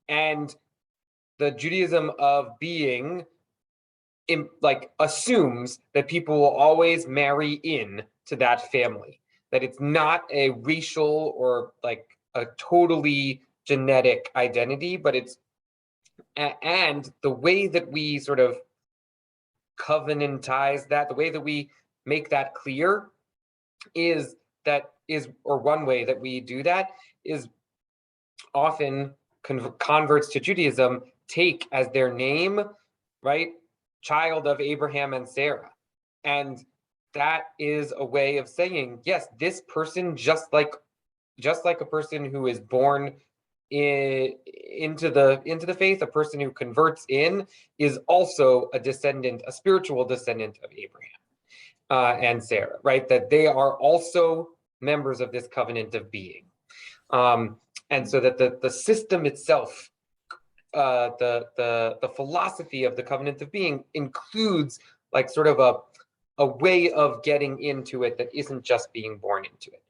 And the Judaism of being assumes that people will always marry in to that family, that it's not a racial or like a totally genetic identity, but it's, and the way that we sort of covenantize that, the way that we make that clear or one way that we do that is often converts to Judaism take as their name, right, child of Abraham and Sarah. And that is a way of saying, yes, this person, just like a person who is born into the faith, a person who converts in, is also a spiritual descendant of Abraham and Sarah, right? That they are also members of this covenant of being. And so that the system itself, the philosophy of the covenant of being includes like sort of a way of getting into it that isn't just being born into it.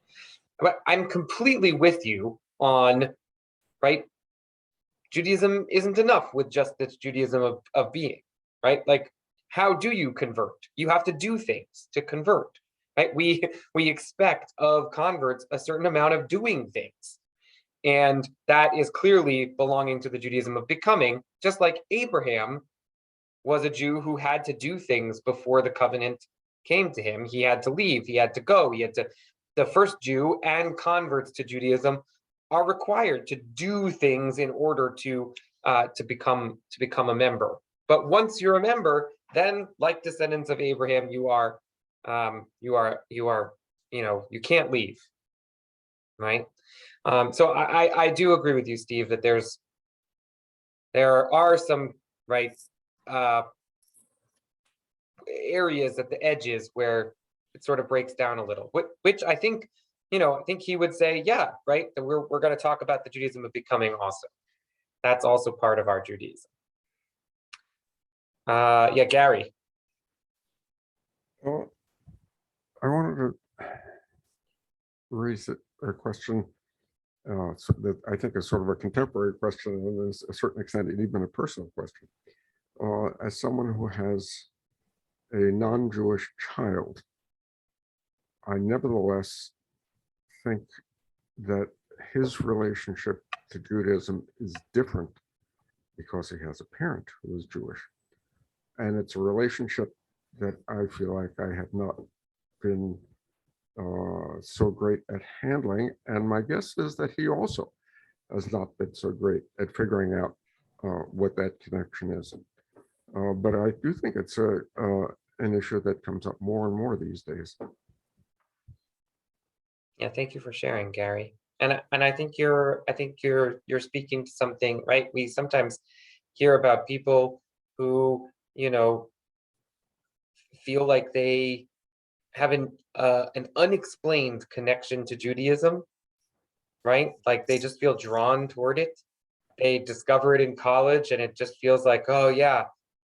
But I'm completely with you on, right? Judaism isn't enough with just this Judaism of being, right? Like, how do you convert? You have to do things to convert, right? We expect of converts a certain amount of doing things. And that is clearly belonging to the Judaism of becoming, just like Abraham was a Jew who had to do things before the covenant came to him. He had to leave, he had to go, the first Jew and converts to Judaism are required to do things in order to become a member. But once you're a member, then like descendants of Abraham, you can't leave, right? So I do agree with you, Steve, that there are some areas at the edges where it sort of breaks down a little, which I think he would say, yeah, right, that we're going to talk about the Judaism of becoming also. That's also part of our Judaism. Yeah, Gary. Well, I wanted to raise a question So that I think is sort of a contemporary question, and there's a certain extent even a personal question. As someone who has a non-Jewish child, I nevertheless think that his relationship to Judaism is different because he has a parent who is Jewish. And it's a relationship that I feel like I have not been so great at handling. And my guess is that he also has not been so great at figuring out what that connection is. But I do think it's an issue that comes up more and more these days. Yeah, thank you for sharing, Gary. And I think you're speaking to something, right? We sometimes hear about people who, you know, feel like they have an unexplained connection to Judaism, right? Like they just feel drawn toward it. They discover it in college and it just feels like, oh yeah,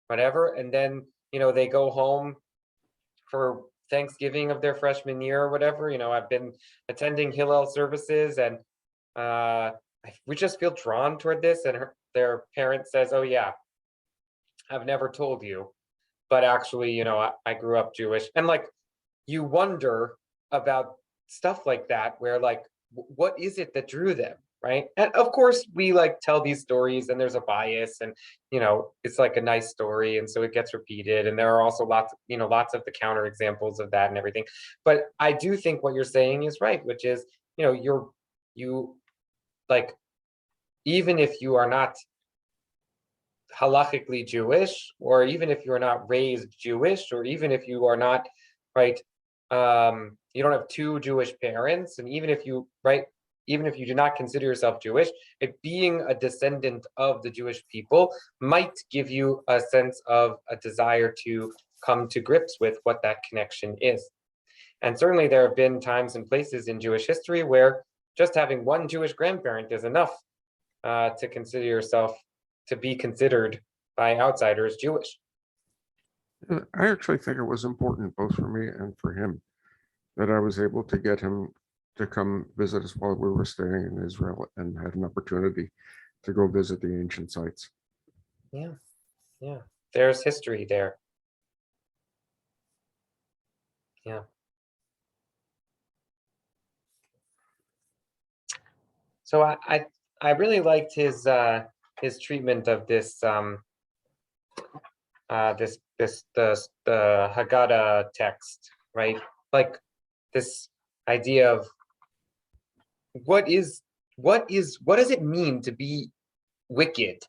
whatever. And then, you know, they go home for Thanksgiving of their freshman year or whatever. You know, I've been attending Hillel services and we just feel drawn toward this. And their parent says, oh yeah, I've never told you, but actually, you know, I grew up Jewish. And like, you wonder about stuff like that, where like, what is it that drew them, right? And of course, we like tell these stories and there's a bias and, you know, it's like a nice story. And so it gets repeated. And there are also lots of the counter examples of that and everything. But I do think what you're saying is right, which is, you know, you like, even if you are not halachically Jewish, or even if you are not raised Jewish, or even if you are not, right, you don't have two Jewish parents, and even if you, right, even if you do not consider yourself Jewish, being a descendant of the Jewish people might give you a sense of a desire to come to grips with what that connection is. And certainly there have been times and places in Jewish history where just having one Jewish grandparent is enough to consider yourself to be considered by outsiders Jewish. I actually think it was important both for me and for him that I was able to get him to come visit us while we were staying in Israel and had an opportunity to go visit the ancient sites. Yeah, yeah, there's history there. Yeah. So I really liked his treatment of this the Haggadah text, right? Like this idea of what does it mean to be wicked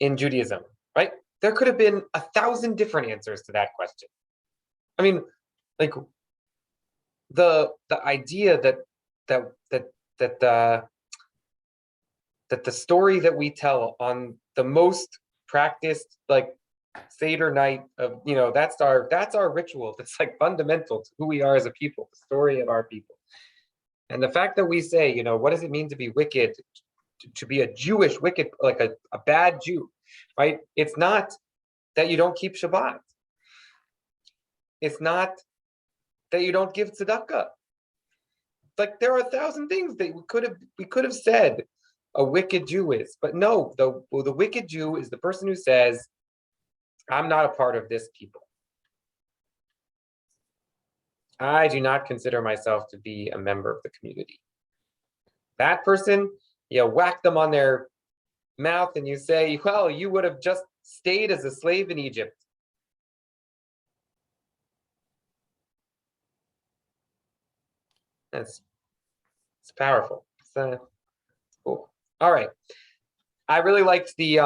in Judaism, right? There could have been 1,000 different answers to that question. I mean, like the idea that the story that we tell on the most practiced like Seder night of, you know, that's our ritual. That's like fundamental to who we are as a people, the story of our people. And the fact that we say, you know, what does it mean to be wicked, to be a Jewish wicked, like a bad Jew, right? It's not that you don't keep Shabbat. It's not that you don't give tzedakah. Like there are 1,000 things that we could have said a wicked Jew is, but no, the wicked Jew is the person who says, I'm not a part of this people. I do not consider myself to be a member of the community. That person, you whack them on their mouth and you say, well, you would have just stayed as a slave in Egypt. It's powerful. It's cool. All right. I really liked the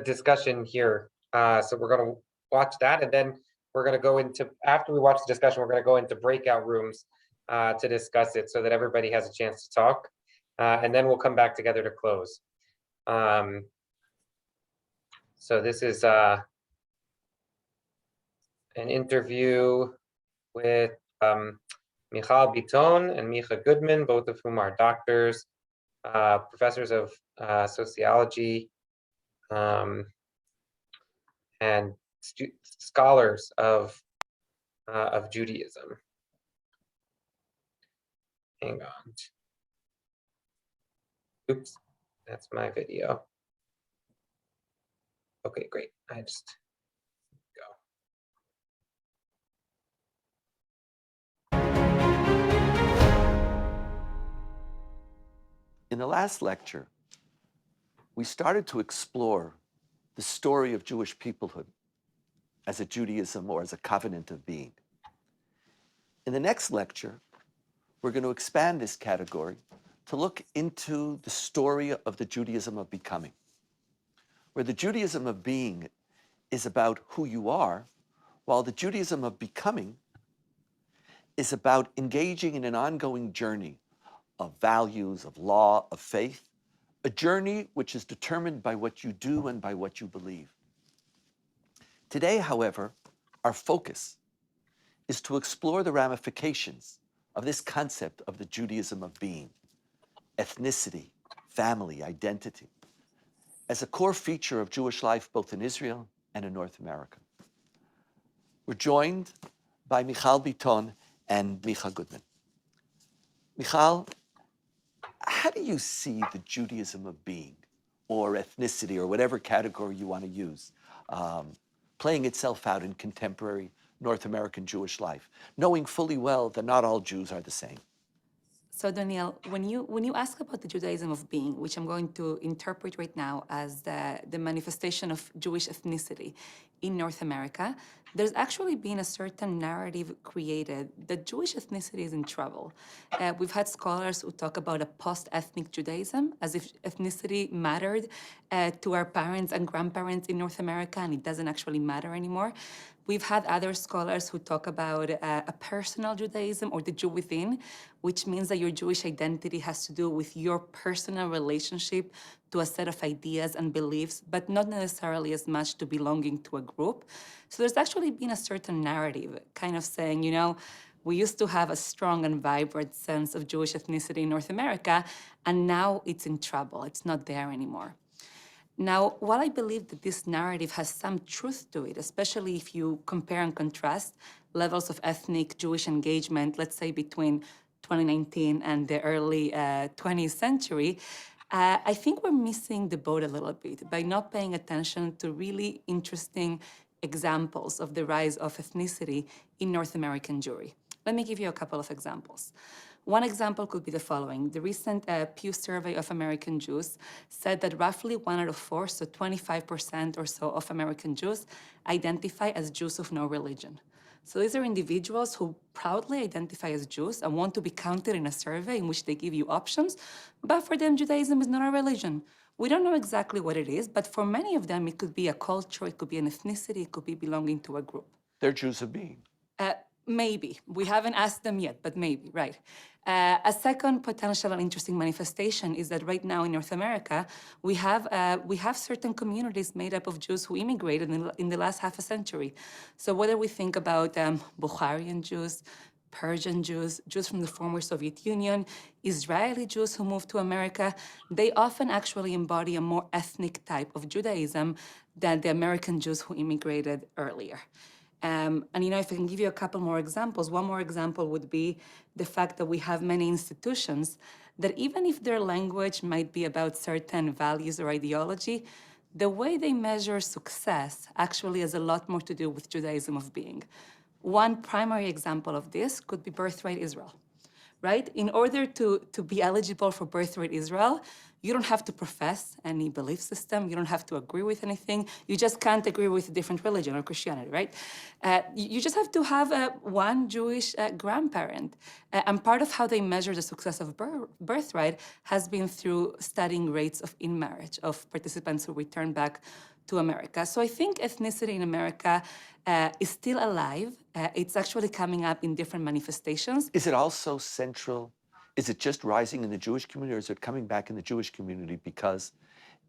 discussion here. So we're going to watch that, and then we're going to go into, after we watch the discussion, we're going to go into breakout rooms to discuss it so that everybody has a chance to talk. And then we'll come back together to close. So this is an interview with Michal Biton and Micha Goodman, both of whom are doctors, professors of sociology, and scholars of Judaism. Hang on. Oops, that's my video. Okay, great. I just go. In the last lecture, we started to explore the story of Jewish peoplehood as a Judaism or as a covenant of being. In the next lecture, we're going to expand this category to look into the story of the Judaism of becoming, where the Judaism of being is about who you are, while the Judaism of becoming is about engaging in an ongoing journey of values, of law, of faith, a journey which is determined by what you do and by what you believe. Today, however, our focus is to explore the ramifications of this concept of the Judaism of being, ethnicity, family, identity, as a core feature of Jewish life both in Israel and in North America. We're joined by Michal Biton and Micha Goodman. Michal, how do you see the Judaism of being, or ethnicity, or whatever category you want to use, playing itself out in contemporary North American Jewish life, knowing fully well that not all Jews are the same? So Daniel, when you ask about the Judaism of being, which I'm going to interpret right now as the manifestation of Jewish ethnicity in North America, there's actually been a certain narrative created that Jewish ethnicity is in trouble. We've had scholars who talk about a post-ethnic Judaism, as if ethnicity mattered to our parents and grandparents in North America, and it doesn't actually matter anymore. We've had other scholars who talk about a personal Judaism, or the Jew within, which means that your Jewish identity has to do with your personal relationship to a set of ideas and beliefs, but not necessarily as much to belonging to a group. So there's actually been a certain narrative kind of saying, you know, we used to have a strong and vibrant sense of Jewish ethnicity in North America, and now it's in trouble. It's not there anymore. Now, while I believe that this narrative has some truth to it, especially if you compare and contrast levels of ethnic Jewish engagement, let's say between 2019 and the early 20th century, I think we're missing the boat a little bit by not paying attention to really interesting examples of the rise of ethnicity in North American Jewry. Let me give you a couple of examples. One example could be the following. The recent Pew survey of American Jews said that roughly 1 out of 4, so 25% or so of American Jews, identify as Jews of no religion. So these are individuals who proudly identify as Jews and want to be counted in a survey in which they give you options, but for them, Judaism is not a religion. We don't know exactly what it is, but for many of them, it could be a culture, it could be an ethnicity, it could be belonging to a group. They're Jews of being. Maybe. We haven't asked them yet, but maybe, right. A second potential and interesting manifestation is that right now in North America, we have certain communities made up of Jews who immigrated in the last half a century. So whether we think about Bukharian Jews, Persian Jews, Jews from the former Soviet Union, Israeli Jews who moved to America, they often actually embody a more ethnic type of Judaism than the American Jews who immigrated earlier. And you know, if I can give you a couple more examples, one more example would be the fact that we have many institutions that even if their language might be about certain values or ideology, the way they measure success actually has a lot more to do with Judaism of being. One primary example of this could be Birthright Israel, right? In order to be eligible for Birthright Israel, you don't have to profess any belief system. You don't have to agree with anything. You just can't agree with a different religion or Christianity, right? You just have to have one Jewish grandparent. And part of how they measure the success of Birthright has been through studying rates of in-marriage of participants who return back to America. So I think ethnicity in America is still alive. It's actually coming up in different manifestations. Is it also central? Is it just rising in the Jewish community, or is it coming back in the Jewish community because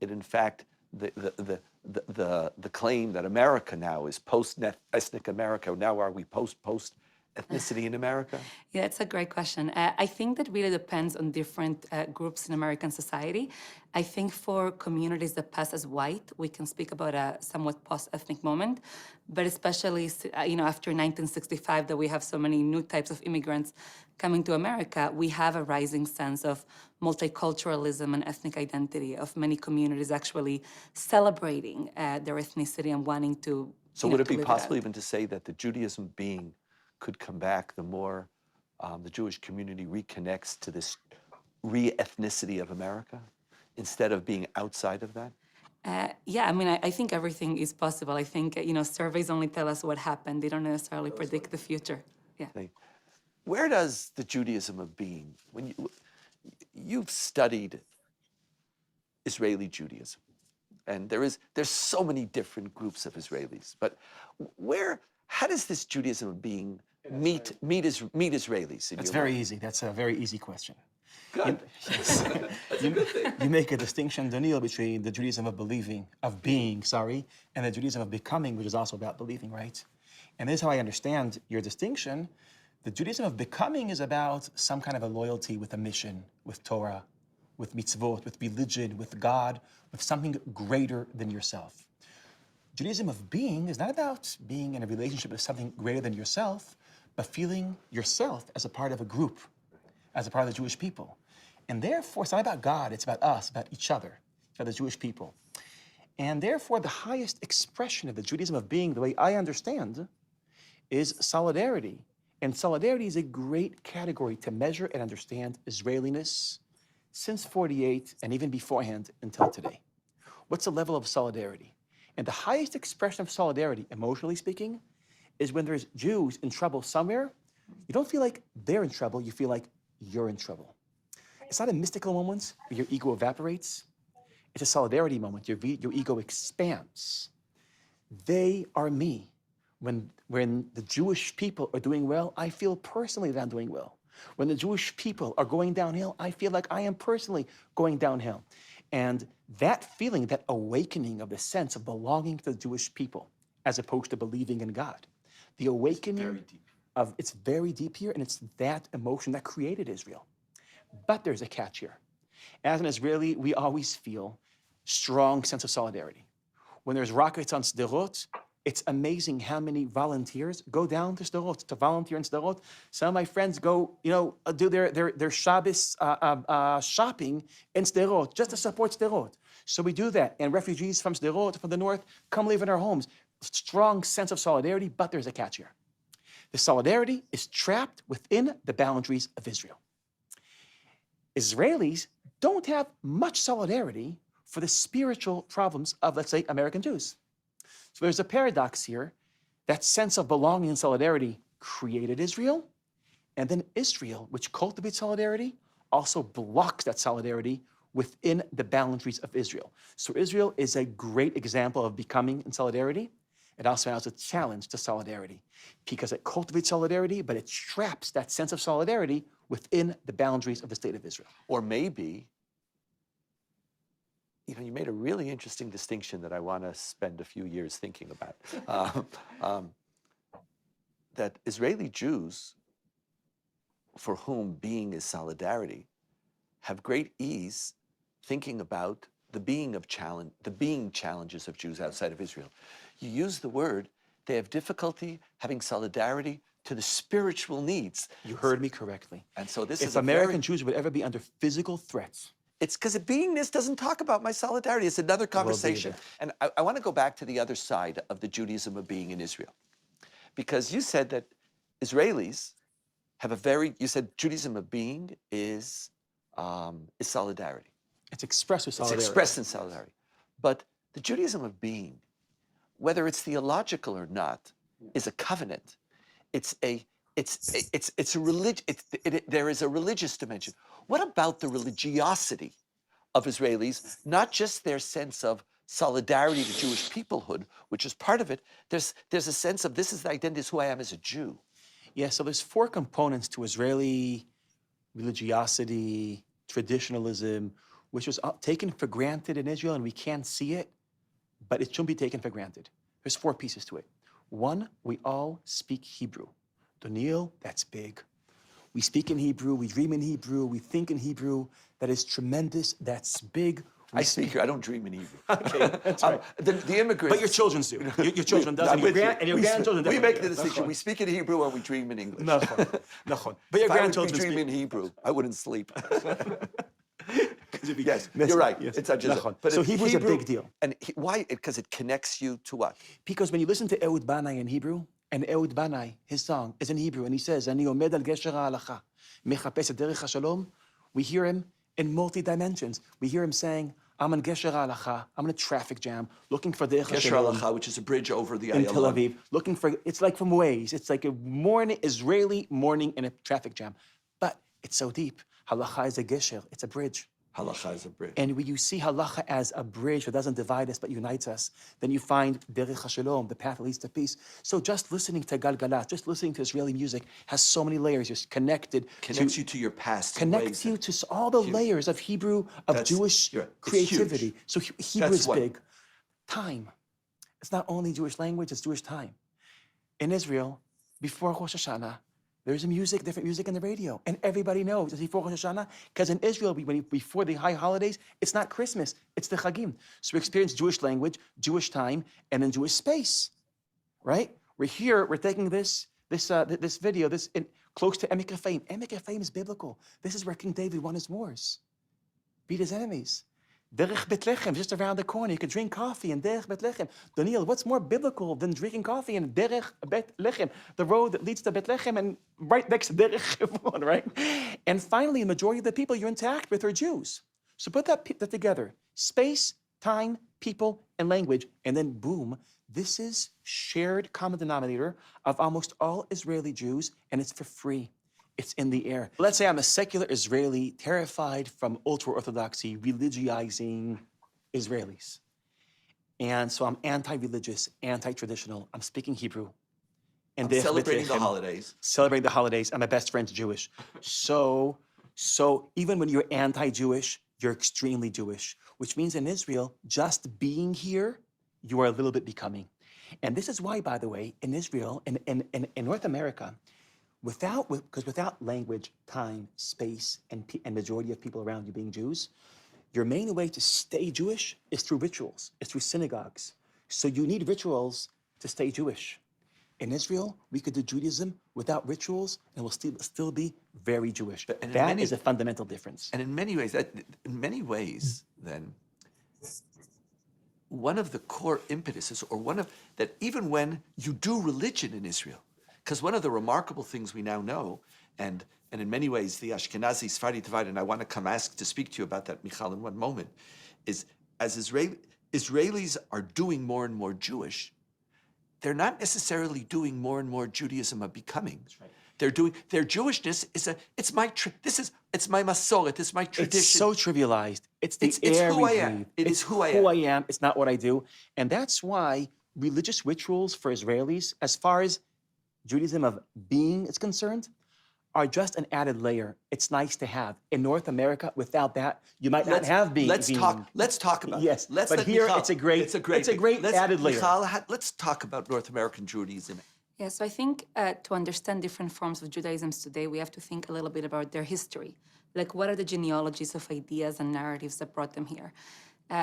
it, in fact, the claim that America now is post-ethnic America, now are we post-ethnic ethnicity in America? Yeah, it's a great question. I think that really depends on different groups in American society. I think for communities that pass as white, we can speak about a somewhat post-ethnic moment, but especially, after 1965, that we have so many new types of immigrants coming to America, we have a rising sense of multiculturalism and ethnic identity of many communities actually celebrating their ethnicity and wanting to. So you know, would it to be live possible out. even to say that the Judaism being could come back the more the Jewish community reconnects to this re-ethnicity of America instead of being outside of that? Yeah, I mean, I think everything is possible. I think, surveys only tell us what happened. They don't necessarily predict the future. Yeah. Where does the Judaism of being, when you've studied Israeli Judaism, and there's so many different groups of Israelis, but how does this Judaism of being meet Israelis? That's very easy. That's a very easy question. Good. Yes. You make a distinction, Daniel, between the Judaism of being, and the Judaism of becoming, which is also about believing, right? And this is how I understand your distinction. The Judaism of becoming is about some kind of a loyalty with a mission, with Torah, with mitzvot, with religion, with God, with something greater than yourself. Judaism of being is not about being in a relationship with something greater than yourself, but feeling yourself as a part of a group, as a part of the Jewish people. And therefore, it's not about God, it's about us, about each other, about the Jewish people. And therefore, the highest expression of the Judaism of being, the way I understand, is solidarity. And solidarity is a great category to measure and understand Israeliness since 48 and even beforehand until today. What's the level of solidarity? And the highest expression of solidarity, emotionally speaking, is when there's Jews in trouble somewhere. You don't feel like they're in trouble, you feel like you're in trouble. It's not a mystical moment where your ego evaporates. It's a solidarity moment. Your ego expands. They are me. When the Jewish people are doing well, I feel personally that I'm doing well. When the Jewish people are going downhill, I feel like I am personally going downhill. And that feeling, that awakening of the sense of belonging to the Jewish people, as opposed to believing in God, the awakening it's very deep here, and it's that emotion that created Israel. But there's a catch here. As an Israeli, we always feel strong sense of solidarity. When there's rockets on Sderot, it's amazing how many volunteers go down to Sderot to volunteer in Sderot. Some of my friends go, do their Shabbos shopping in Sderot just to support Sderot. So we do that. And refugees from Sderot, from the north, come live in our homes. Strong sense of solidarity, but there's a catch here. The solidarity is trapped within the boundaries of Israel. Israelis don't have much solidarity for the spiritual problems of, let's say, American Jews. So there's a paradox here. That sense of belonging and solidarity created Israel, and then Israel, which cultivates solidarity, also blocks that solidarity within the boundaries of Israel. So Israel is a great example of becoming in solidarity. It also has a challenge to solidarity because it cultivates solidarity, but it traps that sense of solidarity within the boundaries of the state of Israel. Or maybe, you made a really interesting distinction that I want to spend a few years thinking about. That Israeli Jews, for whom being is solidarity, have great ease thinking about the being challenges of Jews outside of Israel. You use the word, they have difficulty having solidarity to the spiritual needs. You heard me correctly. And so this if is American Jews would ever be under physical threats. It's because beingness doesn't talk about my solidarity. It's another conversation. And I want to go back to the other side of the Judaism of being in Israel. Because you said that Israelis have you said Judaism of being is solidarity. It's expressed with solidarity. It's expressed in solidarity. But the Judaism of being, whether it's theological or not, is a covenant. It's a religion. There is a religious dimension. What about the religiosity of Israelis? Not just their sense of solidarity to Jewish peoplehood, which is part of it. There's a sense of this is the identity, is who I am as a Jew. Yeah. So there's 4 components to Israeli religiosity, traditionalism, which was taken for granted in Israel, and we can't see it, but it shouldn't be taken for granted. There's 4 pieces to it. 1, we all speak Hebrew. Daniel, that's big. We speak in Hebrew, we dream in Hebrew, we think in Hebrew. That is tremendous, that's big. I speak, I don't dream in Hebrew. Okay, that's right. The immigrants. But your children do. Your children does, I'm and your, with you. and your grandchildren We definitely make the do. distinction. We speak in Hebrew or we dream in English. Nachon, nachon. But your If I would be grandchildren dreaming speak. in Hebrew, I wouldn't sleep. Yes, That's you're right. yes. It's a Nachon. But So in Hebrew's a big deal. And why? Because it connects you to what? Because when you listen to Ehud Banai in Hebrew, and Ehud Banai, his song, is in Hebrew, and he says, "Ani omed al gesher ha'alacha, mechapes et derech hashalom," we hear him in multi-dimensions. We hear him saying, I'm on gesher ha'alacha, I'm in a traffic jam, looking for derech Gesher hashalom halacha, which is a bridge over the in Tel Ayalon. Aviv, looking for, it's like from Waze, it's like a morning, Israeli morning in a traffic jam. But it's so deep. Halacha is a gesher, it's a bridge. Halacha is a bridge. And when you see halacha as a bridge that doesn't divide us but unites us, then you find derech hashalom, the path that leads to peace. So just listening to Galgalat, just listening to Israeli music has so many layers. You're connected. Connects you to your past. Connects you to all the layers of Hebrew, of Jewish creativity. So Hebrew is big. Time. It's not only Jewish language, it's Jewish time. In Israel, before Rosh Hashanah, there's music, different music in the radio. And everybody knows it's before Rosh Hashanah, because in Israel, before the high holidays, it's not Christmas, it's the Chagim. So we experience Jewish language, Jewish time, and then Jewish space, right? We're here, we're taking this video, close to Emek Ephraim. Emek Ephraim is biblical. This is where King David won his wars, beat his enemies. Derech Bethlehem, just around the corner. You could drink coffee in Derech Bethlehem. Daniel, what's more biblical than drinking coffee in Derech Bethlehem? The road that leads to Bethlehem and right next to Derech Hebron, right? And finally, the majority of the people you're intact with are Jews. So put that together. Space, time, people, and language, and then boom, this is shared common denominator of almost all Israeli Jews, and it's for free. It's in the air. Let's say I'm a secular Israeli terrified from ultra-Orthodoxy, religioizing Israelis. And so I'm anti-religious, anti-traditional. I'm speaking Hebrew. And I'm celebrating the holidays. Celebrating the holidays. And my best friend's Jewish. So even when you're anti-Jewish, you're extremely Jewish, which means in Israel, just being here, you are a little bit becoming. And this is why, by the way, in Israel, in North America, because without language, time, space, and majority of people around you being Jews, your main way to stay Jewish is through rituals, it's through synagogues. So you need rituals to stay Jewish. In Israel, we could do Judaism without rituals and we'll still be very Jewish. And that is a fundamental difference. And in many ways, then, one of the core impetuses, or that even when you do religion in Israel, because one of the remarkable things we now know, and in many ways the Ashkenazi Sephardi divide, and I want to come ask to speak to you about that, Michal, in one moment, is as Israelis are doing more and more Jewish, they're not necessarily doing more and more Judaism of becoming. That's right. Their Jewishness it's my masoret, it's my tradition. It's so trivialized. It's the air who we I am. breathe. It's who I am. Who I am. It's not what I do. And that's why religious rituals for Israelis, as far as Judaism of being is concerned, are just an added layer. It's nice to have. In North America, without that, you might not have being. Let's talk about yes. It. But here, Michal, it's a great added layer. Michal, let's talk about North American Judaism. Yeah, so I think to understand different forms of Judaisms today, we have to think a little bit about their history. Like, what are the genealogies of ideas and narratives that brought them here?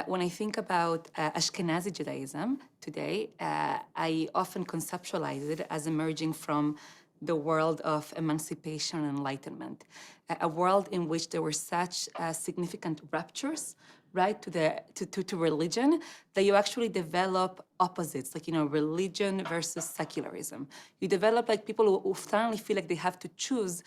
When I think about Ashkenazi Judaism today, I often conceptualize it as emerging from the world of emancipation and enlightenment, a world in which there were such significant ruptures, right, to religion, that you actually develop opposites, like, religion versus secularism. You develop like people who finally feel like they have to choose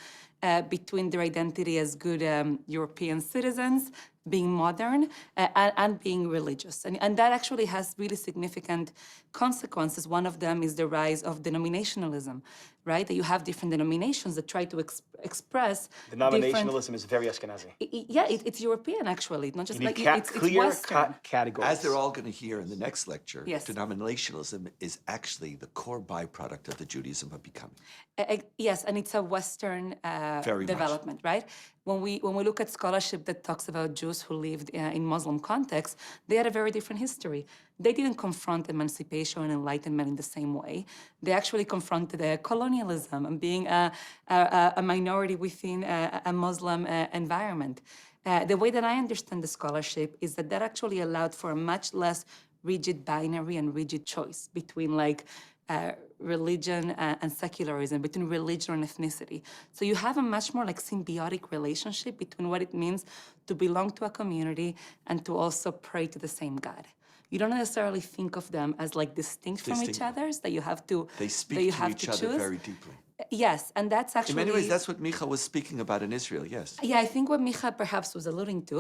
between their identity as good European citizens, being modern, and being religious. And that actually has really significant consequences. One of them is the rise of denominationalism, right? That you have different denominations that try to express Denominationalism is very Ashkenazi. Yeah, it's European, actually, not just you like need it's clear Western. Categories. As they're all going to hear in the next lecture, Yes. denominationalism is actually the core byproduct of the Judaism of becoming. Yes, and it's a Western Very much. development, right? When we look at scholarship that talks about Jews who lived in Muslim context, they had a very different history. They didn't confront emancipation and enlightenment in the same way. They actually confronted colonialism and being a minority within a Muslim environment. The way that I understand the scholarship is that that actually allowed for a much less rigid binary and rigid choice between religion and secularism, between religion and ethnicity. So you have a much more symbiotic relationship between what it means to belong to a community and to also pray to the same God. You don't necessarily think of them as distinct from each other, that you have to They speak to each other very deeply. Yes, and that's actually... In many ways, that's what Micha was speaking about in Israel, yes. Yeah, I think what Micha perhaps was alluding to,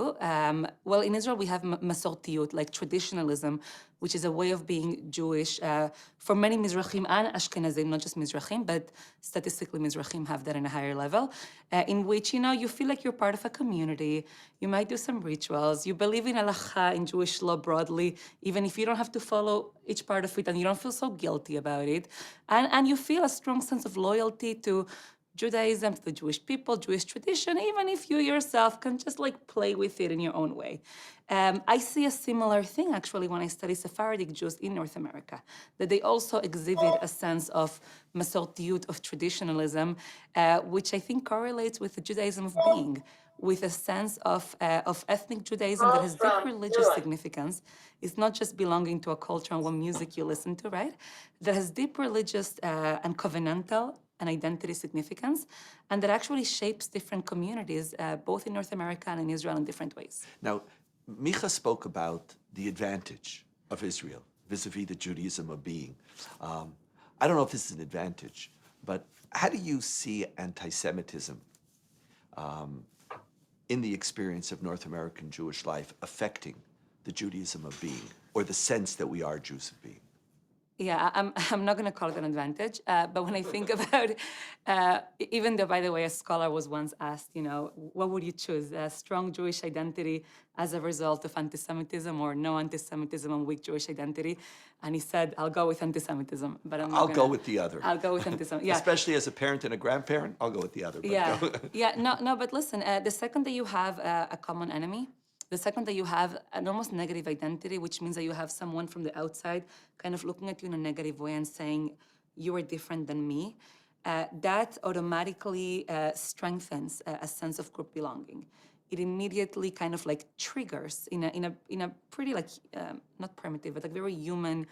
well, in Israel we have Masortiyut, traditionalism, which is a way of being Jewish for many Mizrahim and Ashkenazim, not just Mizrahim, but statistically Mizrahim have that in a higher level, in which, you feel like you're part of a community, you might do some rituals, you believe in halacha, in Jewish law broadly, even if you don't have to follow each part of it and you don't feel so guilty about it, and you feel a strong sense of loyalty to Judaism, to the Jewish people, Jewish tradition, even if you yourself can just play with it in your own way. I see a similar thing actually when I study Sephardic Jews in North America, that they also exhibit a sense of Masortiyut, of traditionalism, which I think correlates with the Judaism of being, with a sense of ethnic Judaism that has deep religious significance. It's not just belonging to a culture and what music you listen to, right? That has deep religious and covenantal and identity significance, and that actually shapes different communities, both in North America and in Israel in different ways. Now, Micha spoke about the advantage of Israel vis-a-vis the Judaism of being. I don't know if this is an advantage, but how do you see anti-Semitism in the experience of North American Jewish life affecting the Judaism of being, or the sense that we are Jews of being? Yeah, I'm not going to call it an advantage, but when I think about, even though, by the way, a scholar was once asked, what would you choose, a strong Jewish identity as a result of anti-Semitism or no anti-Semitism and weak Jewish identity? And he said, I'll go with anti-Semitism, but I'll go with the other. I'll go with anti-Semitism, yeah. Especially as a parent and a grandparent, I'll go with the other. No, but listen, the second that you have a common enemy, the second that you have an almost negative identity, which means that you have someone from the outside kind of looking at you in a negative way and saying, you are different than me, that automatically strengthens a sense of group belonging. It immediately kind of triggers in a pretty not primitive, but very human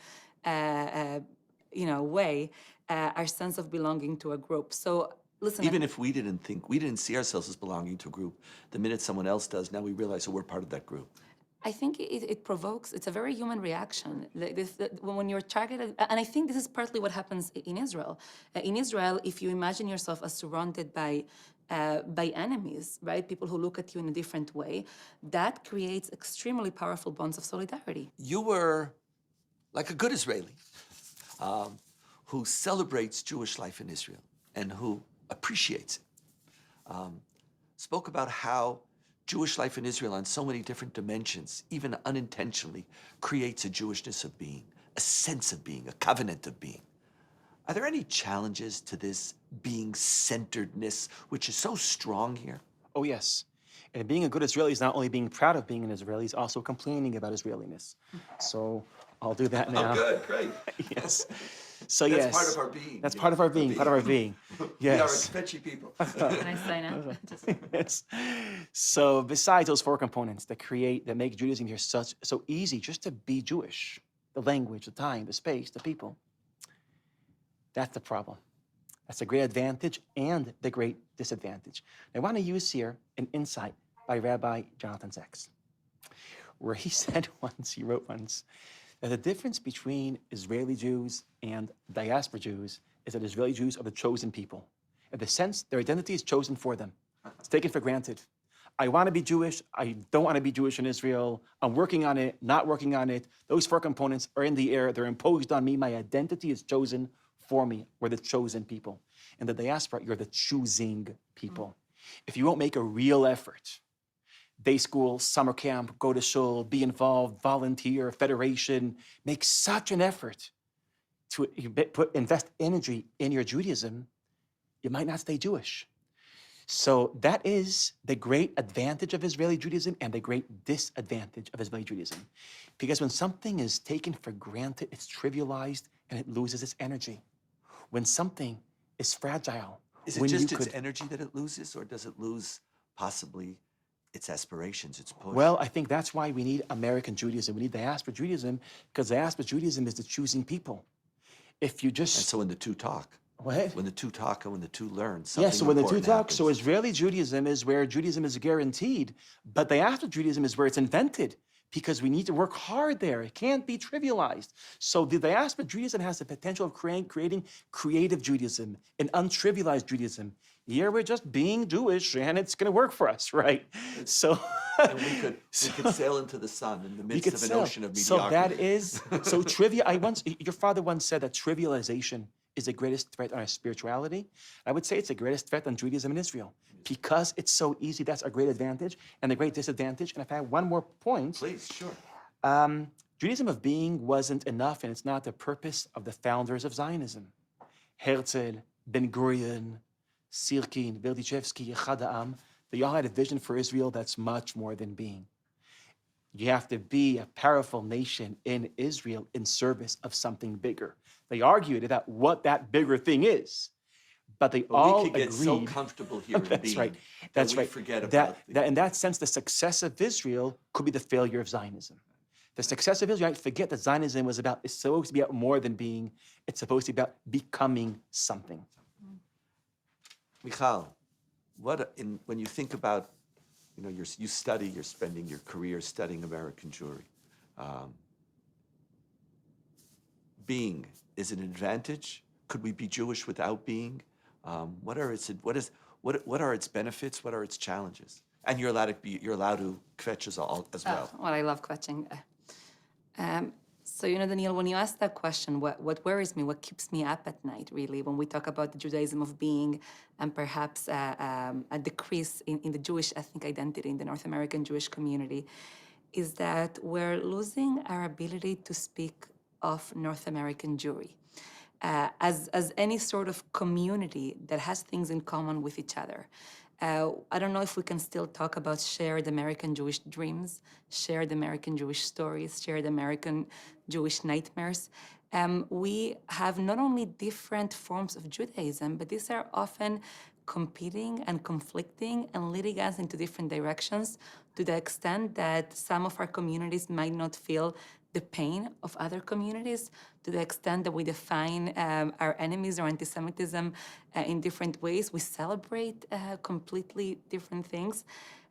way, our sense of belonging to a group. So listen, even if we didn't see ourselves as belonging to a group, the minute someone else does, now we realize that we're part of that group. I think it provokes, it's a very human reaction. When you're targeted, and I think this is partly what happens in Israel. In Israel, if you imagine yourself as surrounded by enemies, right? People who look at you in a different way, that creates extremely powerful bonds of solidarity. You were like a good Israeli who celebrates Jewish life in Israel and who appreciates it. Spoke about how Jewish life in Israel on so many different dimensions, even unintentionally, creates a Jewishness of being, a sense of being, a covenant of being. Are there any challenges to this being-centeredness, which is so strong here? Oh, yes. And being a good Israeli is not only being proud of being an Israeli, it's also complaining about Israeliness. So I'll do that now. Oh, good, great. Yes. So that's yes. part of our being. That's part of our being, part of our being. Yes. We are sketchy people. Can I say now? Yes. So besides those four components that make Judaism here so easy just to be Jewish, the language, the time, the space, the people, that's the problem. That's the great advantage and the great disadvantage. I want to use here an insight by Rabbi Jonathan Sachs, where he wrote once, that the difference between Israeli Jews and diaspora Jews is that Israeli Jews are the chosen people. In the sense, their identity is chosen for them. It's taken for granted. I want to be Jewish. I don't want to be Jewish in Israel. I'm working on it, not working on it. Those four components are in the air. They're imposed on me. My identity is chosen for me. We're the chosen people. In the diaspora, you're the choosing people. If you won't make a real effort day school, summer camp, go to shul, be involved, volunteer, federation, make such an effort to invest energy in your Judaism, you might not stay Jewish. So that is the great advantage of Israeli Judaism and the great disadvantage of Israeli Judaism. Because when something is taken for granted, it's trivialized and it loses its energy. When something is fragile, Is it when just you its could, energy that it loses, or does it lose possibly its aspirations, its push? well, I think that's why we need American Judaism. We need diaspora Judaism, because diaspora Judaism is the choosing people. If you And just, so when the two talk, what? when the two talk and when the two learn, Yeah, something so when the two important talk, so happens. Israeli Judaism is where Judaism is guaranteed, but diaspora Judaism is where it's invented, because we need to work hard there. It can't be trivialized. So the diaspora Judaism has the potential of creating creative Judaism, an untrivialized Judaism. Here we're just being Jewish, and it's going to work for us, right? So And we could sail into the sun in the we midst could of an sell. ocean of So mediocrity. that is your father once said that trivialization is the greatest threat on our spirituality. I would say it's the greatest threat on Judaism in Israel because it's so easy. That's a great advantage and a great disadvantage. And if I had one more point, Please, sure. Judaism of being wasn't enough, and it's not the purpose of the founders of Zionism. Herzl, Ben Gurion, Sirkin, Berdichevsky, Echad Ha'am, they all had a vision for Israel that's much more than being. You have to be a powerful nation in Israel in service of something bigger. They argued about what that bigger thing is, but they all we could get so agreed. comfortable here in That's being right. that That's we right. forget That, about that in that sense, the success of Israel could be the failure of Zionism. The success of Israel, I forget that Zionism was about, it's supposed to be about more than being, it's supposed to be about becoming something. Michal, when you think about, you're spending your career studying American Jewry. Being is an advantage. Could we be Jewish without being? What are its benefits? What are its challenges? And you're allowed to kvetch as well. Well, I love kvetching. So, Daniel, when you ask that question, what worries me, what keeps me up at night, really, when we talk about the Judaism of being and perhaps a decrease in the Jewish ethnic identity in the North American Jewish community, is that we're losing our ability to speak of North American Jewry as any sort of community that has things in common with each other. I don't know if we can still talk about shared American Jewish dreams, shared American Jewish stories, shared American Jewish nightmares. We have not only different forms of Judaism, but these are often competing and conflicting and leading us into different directions to the extent that some of our communities might not feel the pain of other communities, to the extent that we define our enemies or anti-Semitism in different ways. We celebrate completely different things.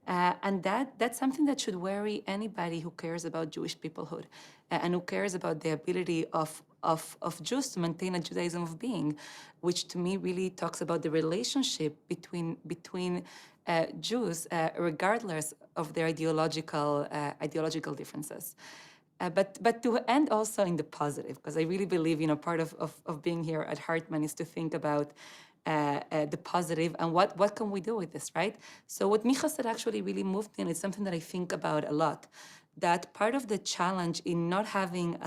And that's something that should worry anybody who cares about Jewish peoplehood and who cares about the ability of Jews to maintain a Judaism of being, which to me really talks about the relationship between Jews, regardless of their ideological differences. But to end also in the positive, because I really believe, part of being here at Hartman is to think about the positive and what can we do with this, right? So what Micha said actually really moved me, and it's something that I think about a lot, that part of the challenge in not having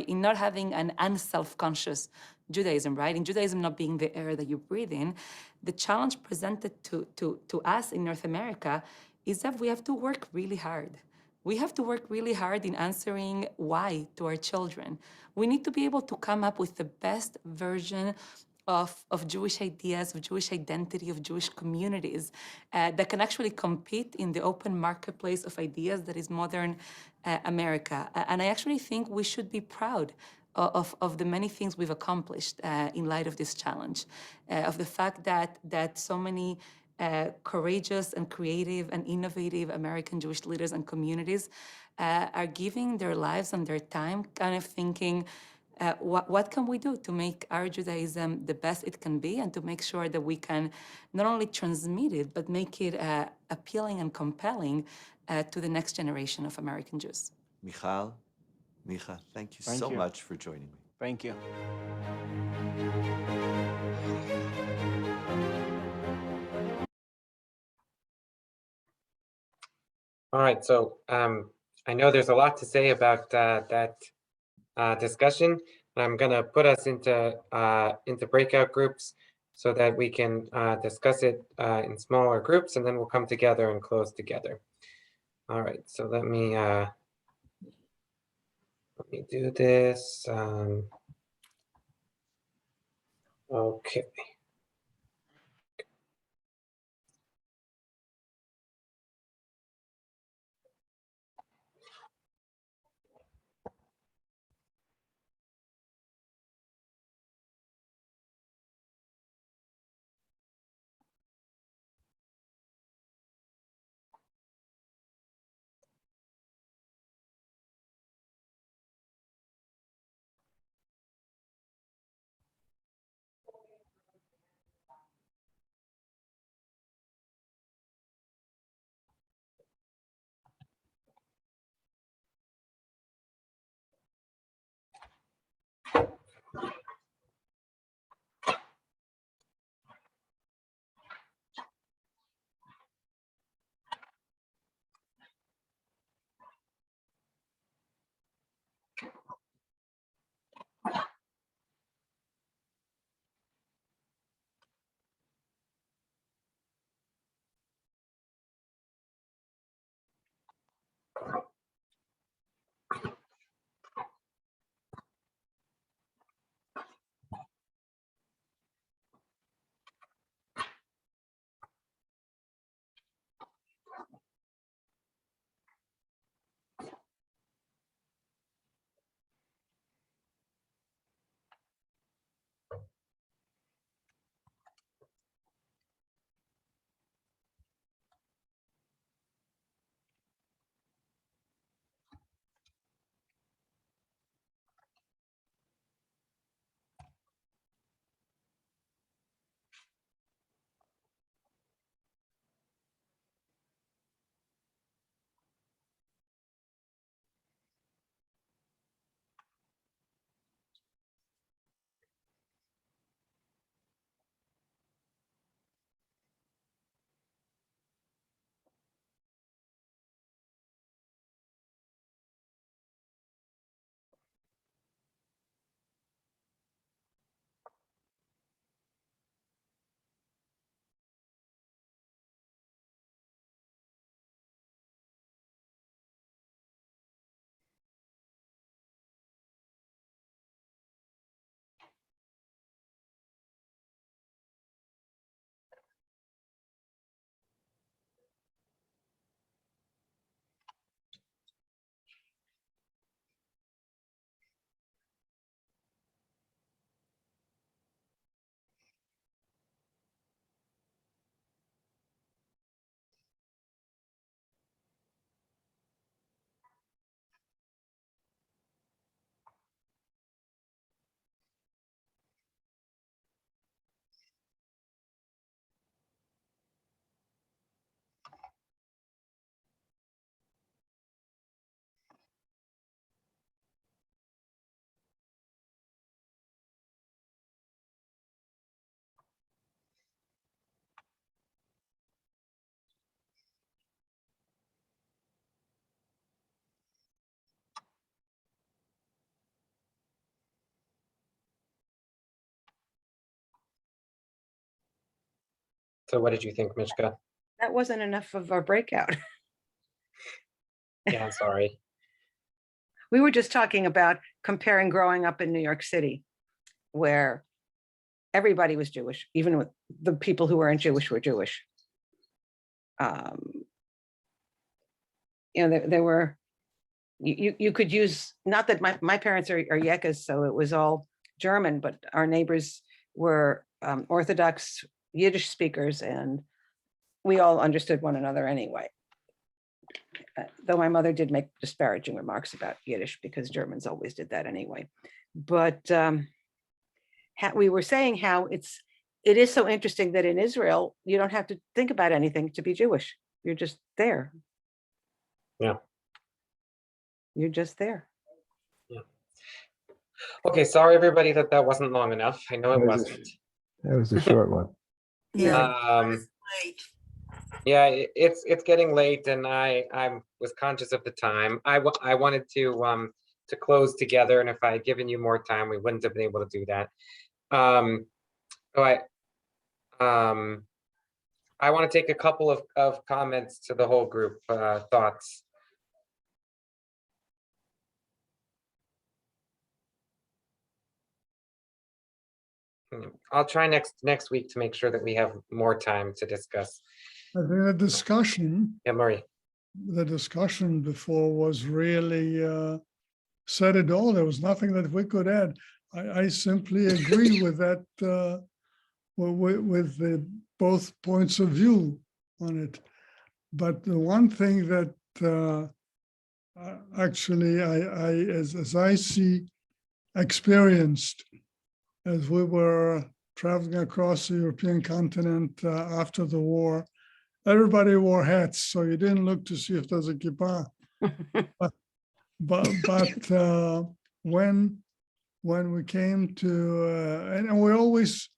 in not having an unself-conscious Judaism, right? In Judaism not being the air that you breathe in, the challenge presented to us in North America is that we have to work really hard. We have to work really hard in answering why to our children. We need to be able to come up with the best version of Jewish ideas, of Jewish identity, of Jewish communities that can actually compete in the open marketplace of ideas that is modern America. And I actually think we should be proud of the many things we've accomplished in light of this challenge, of the fact that so many courageous and creative and innovative American Jewish leaders and communities are giving their lives and their time kind of thinking, what can we do to make our Judaism the best it can be and to make sure that we can not only transmit it, but make it appealing and compelling to the next generation of American Jews. Micha, thank you so much for joining me. Thank you. All right, so I know there's a lot to say about that discussion. I'm gonna put us into breakout groups so that we can discuss it in smaller groups, and then we'll come together and close together. All right, so let me do this. Okay. So what did you think, Mishka? That wasn't enough of our breakout. Yeah, sorry. We were just talking about comparing growing up in New York City, where everybody was Jewish, even with the people who weren't Jewish were Jewish. There were, you could use, not that my parents are Yekas, so it was all German, but our neighbors were Orthodox Yiddish speakers, and we all understood one another anyway. Though my mother did make disparaging remarks about Yiddish because Germans always did that anyway. But we were saying how it is so interesting that in Israel, you don't have to think about anything to be Jewish. You're just there. Yeah. You're just there. Yeah. Okay, sorry everybody that wasn't long enough. I know it wasn't. That was a short one. Yeah. Um, Yeah, it's getting late, and I was conscious of the time. I wanted to close together, and if I had given you more time, we wouldn't have been able to do that. So I want to take a couple of comments to the whole group, thoughts. I'll try next week to make sure that we have more time to discuss. I think the discussion, Yeah, Marie. the discussion before was really said it all. There was nothing that we could add. I simply agree with that, with the both points of view on it. But the one thing that actually as I see experienced as we were traveling across the European continent after the war, everybody wore hats, so you didn't look to see if there's a kippah. but when we came to, and we always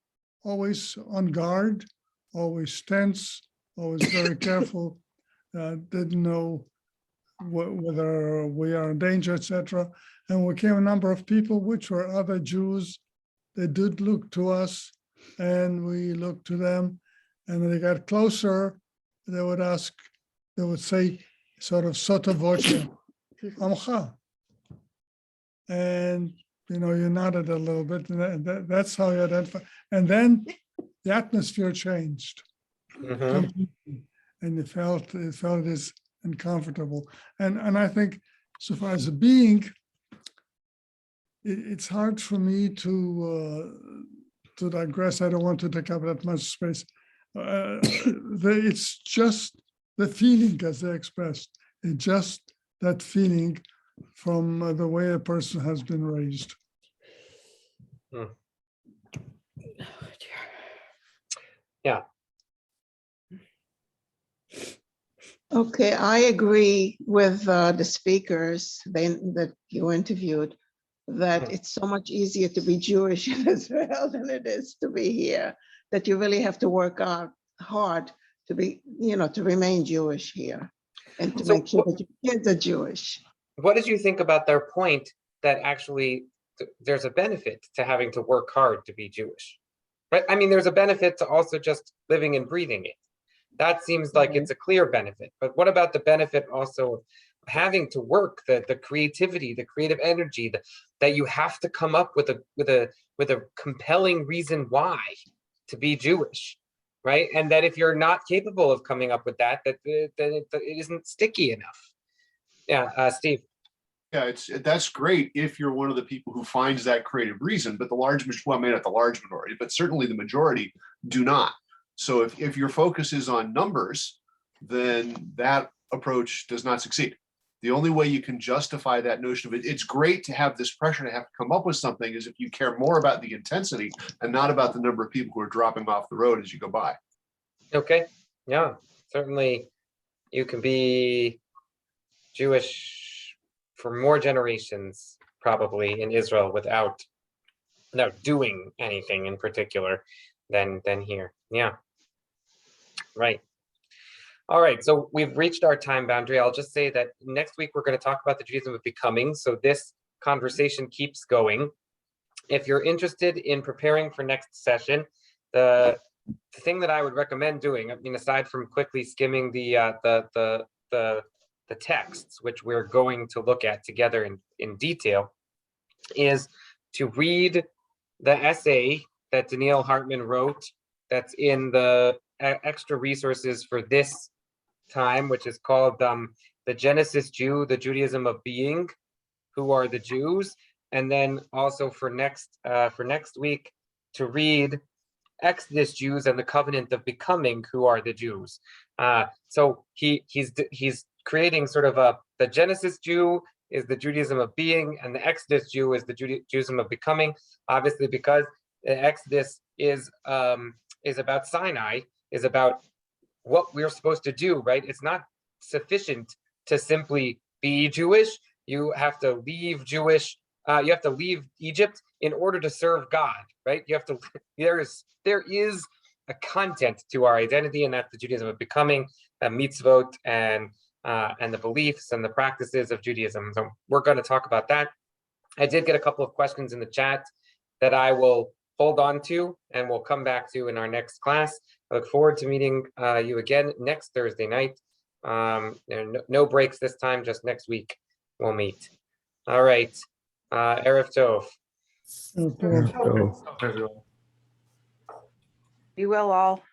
on guard, always tense, always very careful, didn't know whether we are in danger, etc. And we came a number of people, which were other Jews. They did look to us, and we looked to them. And when they got closer, they would ask, they would say, sort of sotto voce, Amcha. And you nodded a little bit, and that's how you identify. And then the atmosphere changed completely, and it felt as uncomfortable. And I think, so far as a being, it's hard for me to digress. I don't want to take up that much space. It's just the feeling as they expressed. It's just that feeling from the way a person has been raised. Yeah. Okay, I agree with the speakers that you interviewed, that it's so much easier to be Jewish in Israel than it is to be here, that you really have to work out hard to be, to remain Jewish here and to make sure that your kids are Jewish. What did you think about their point that actually there's a benefit to having to work hard to be Jewish? Right? I mean, there's a benefit to also just living and breathing it. That seems like it's a clear benefit. But what about the benefit also of having to work, the creativity, the creative energy, that you have to come up with a compelling reason why to be Jewish, right? And that if you're not capable of coming up with that it isn't sticky enough. Yeah, Steve. Yeah, that's great if you're one of the people who finds that creative reason, but maybe not the large minority, but certainly the majority do not. So if your focus is on numbers, then that approach does not succeed. The only way you can justify that notion of it's great to have this pressure to have to come up with something is if you care more about the intensity and not about the number of people who are dropping off the road as you go by. Okay, yeah, certainly you can be Jewish for more generations probably in Israel without doing anything in particular than here. Yeah, right. All right, so we've reached our time boundary. I'll just say that next week we're going to talk about the Judaism of becoming. So this conversation keeps going. If you're interested in preparing for next session, the thing that I would recommend doing, I mean, aside from quickly skimming the texts, which we're going to look at together in detail, is to read the essay that Danielle Hartman wrote that's in the extra resources for this time, which is called The Genesis Jew, the Judaism of Being, Who Are the Jews? And then also for next week to read Exodus Jews and the Covenant of Becoming, Who Are the Jews? So he's creating sort of the Genesis Jew is the Judaism of being, and the Exodus Jew is the Judaism of becoming. Obviously, because the Exodus is about Sinai, is about what we're supposed to do, right? It's not sufficient to simply be Jewish. You have to leave you have to leave Egypt in order to serve God, right? You have to, there is a content to our identity, and that's the Judaism of becoming, mitzvot, and the beliefs and the practices of Judaism. So we're going to talk about that. I did get a couple of questions in the chat that I will hold on to and we'll come back to in our next class. I look forward to meeting you again next Thursday night. There are no breaks this time, just next week we'll meet. All right. Erev Tov. So, Be well all.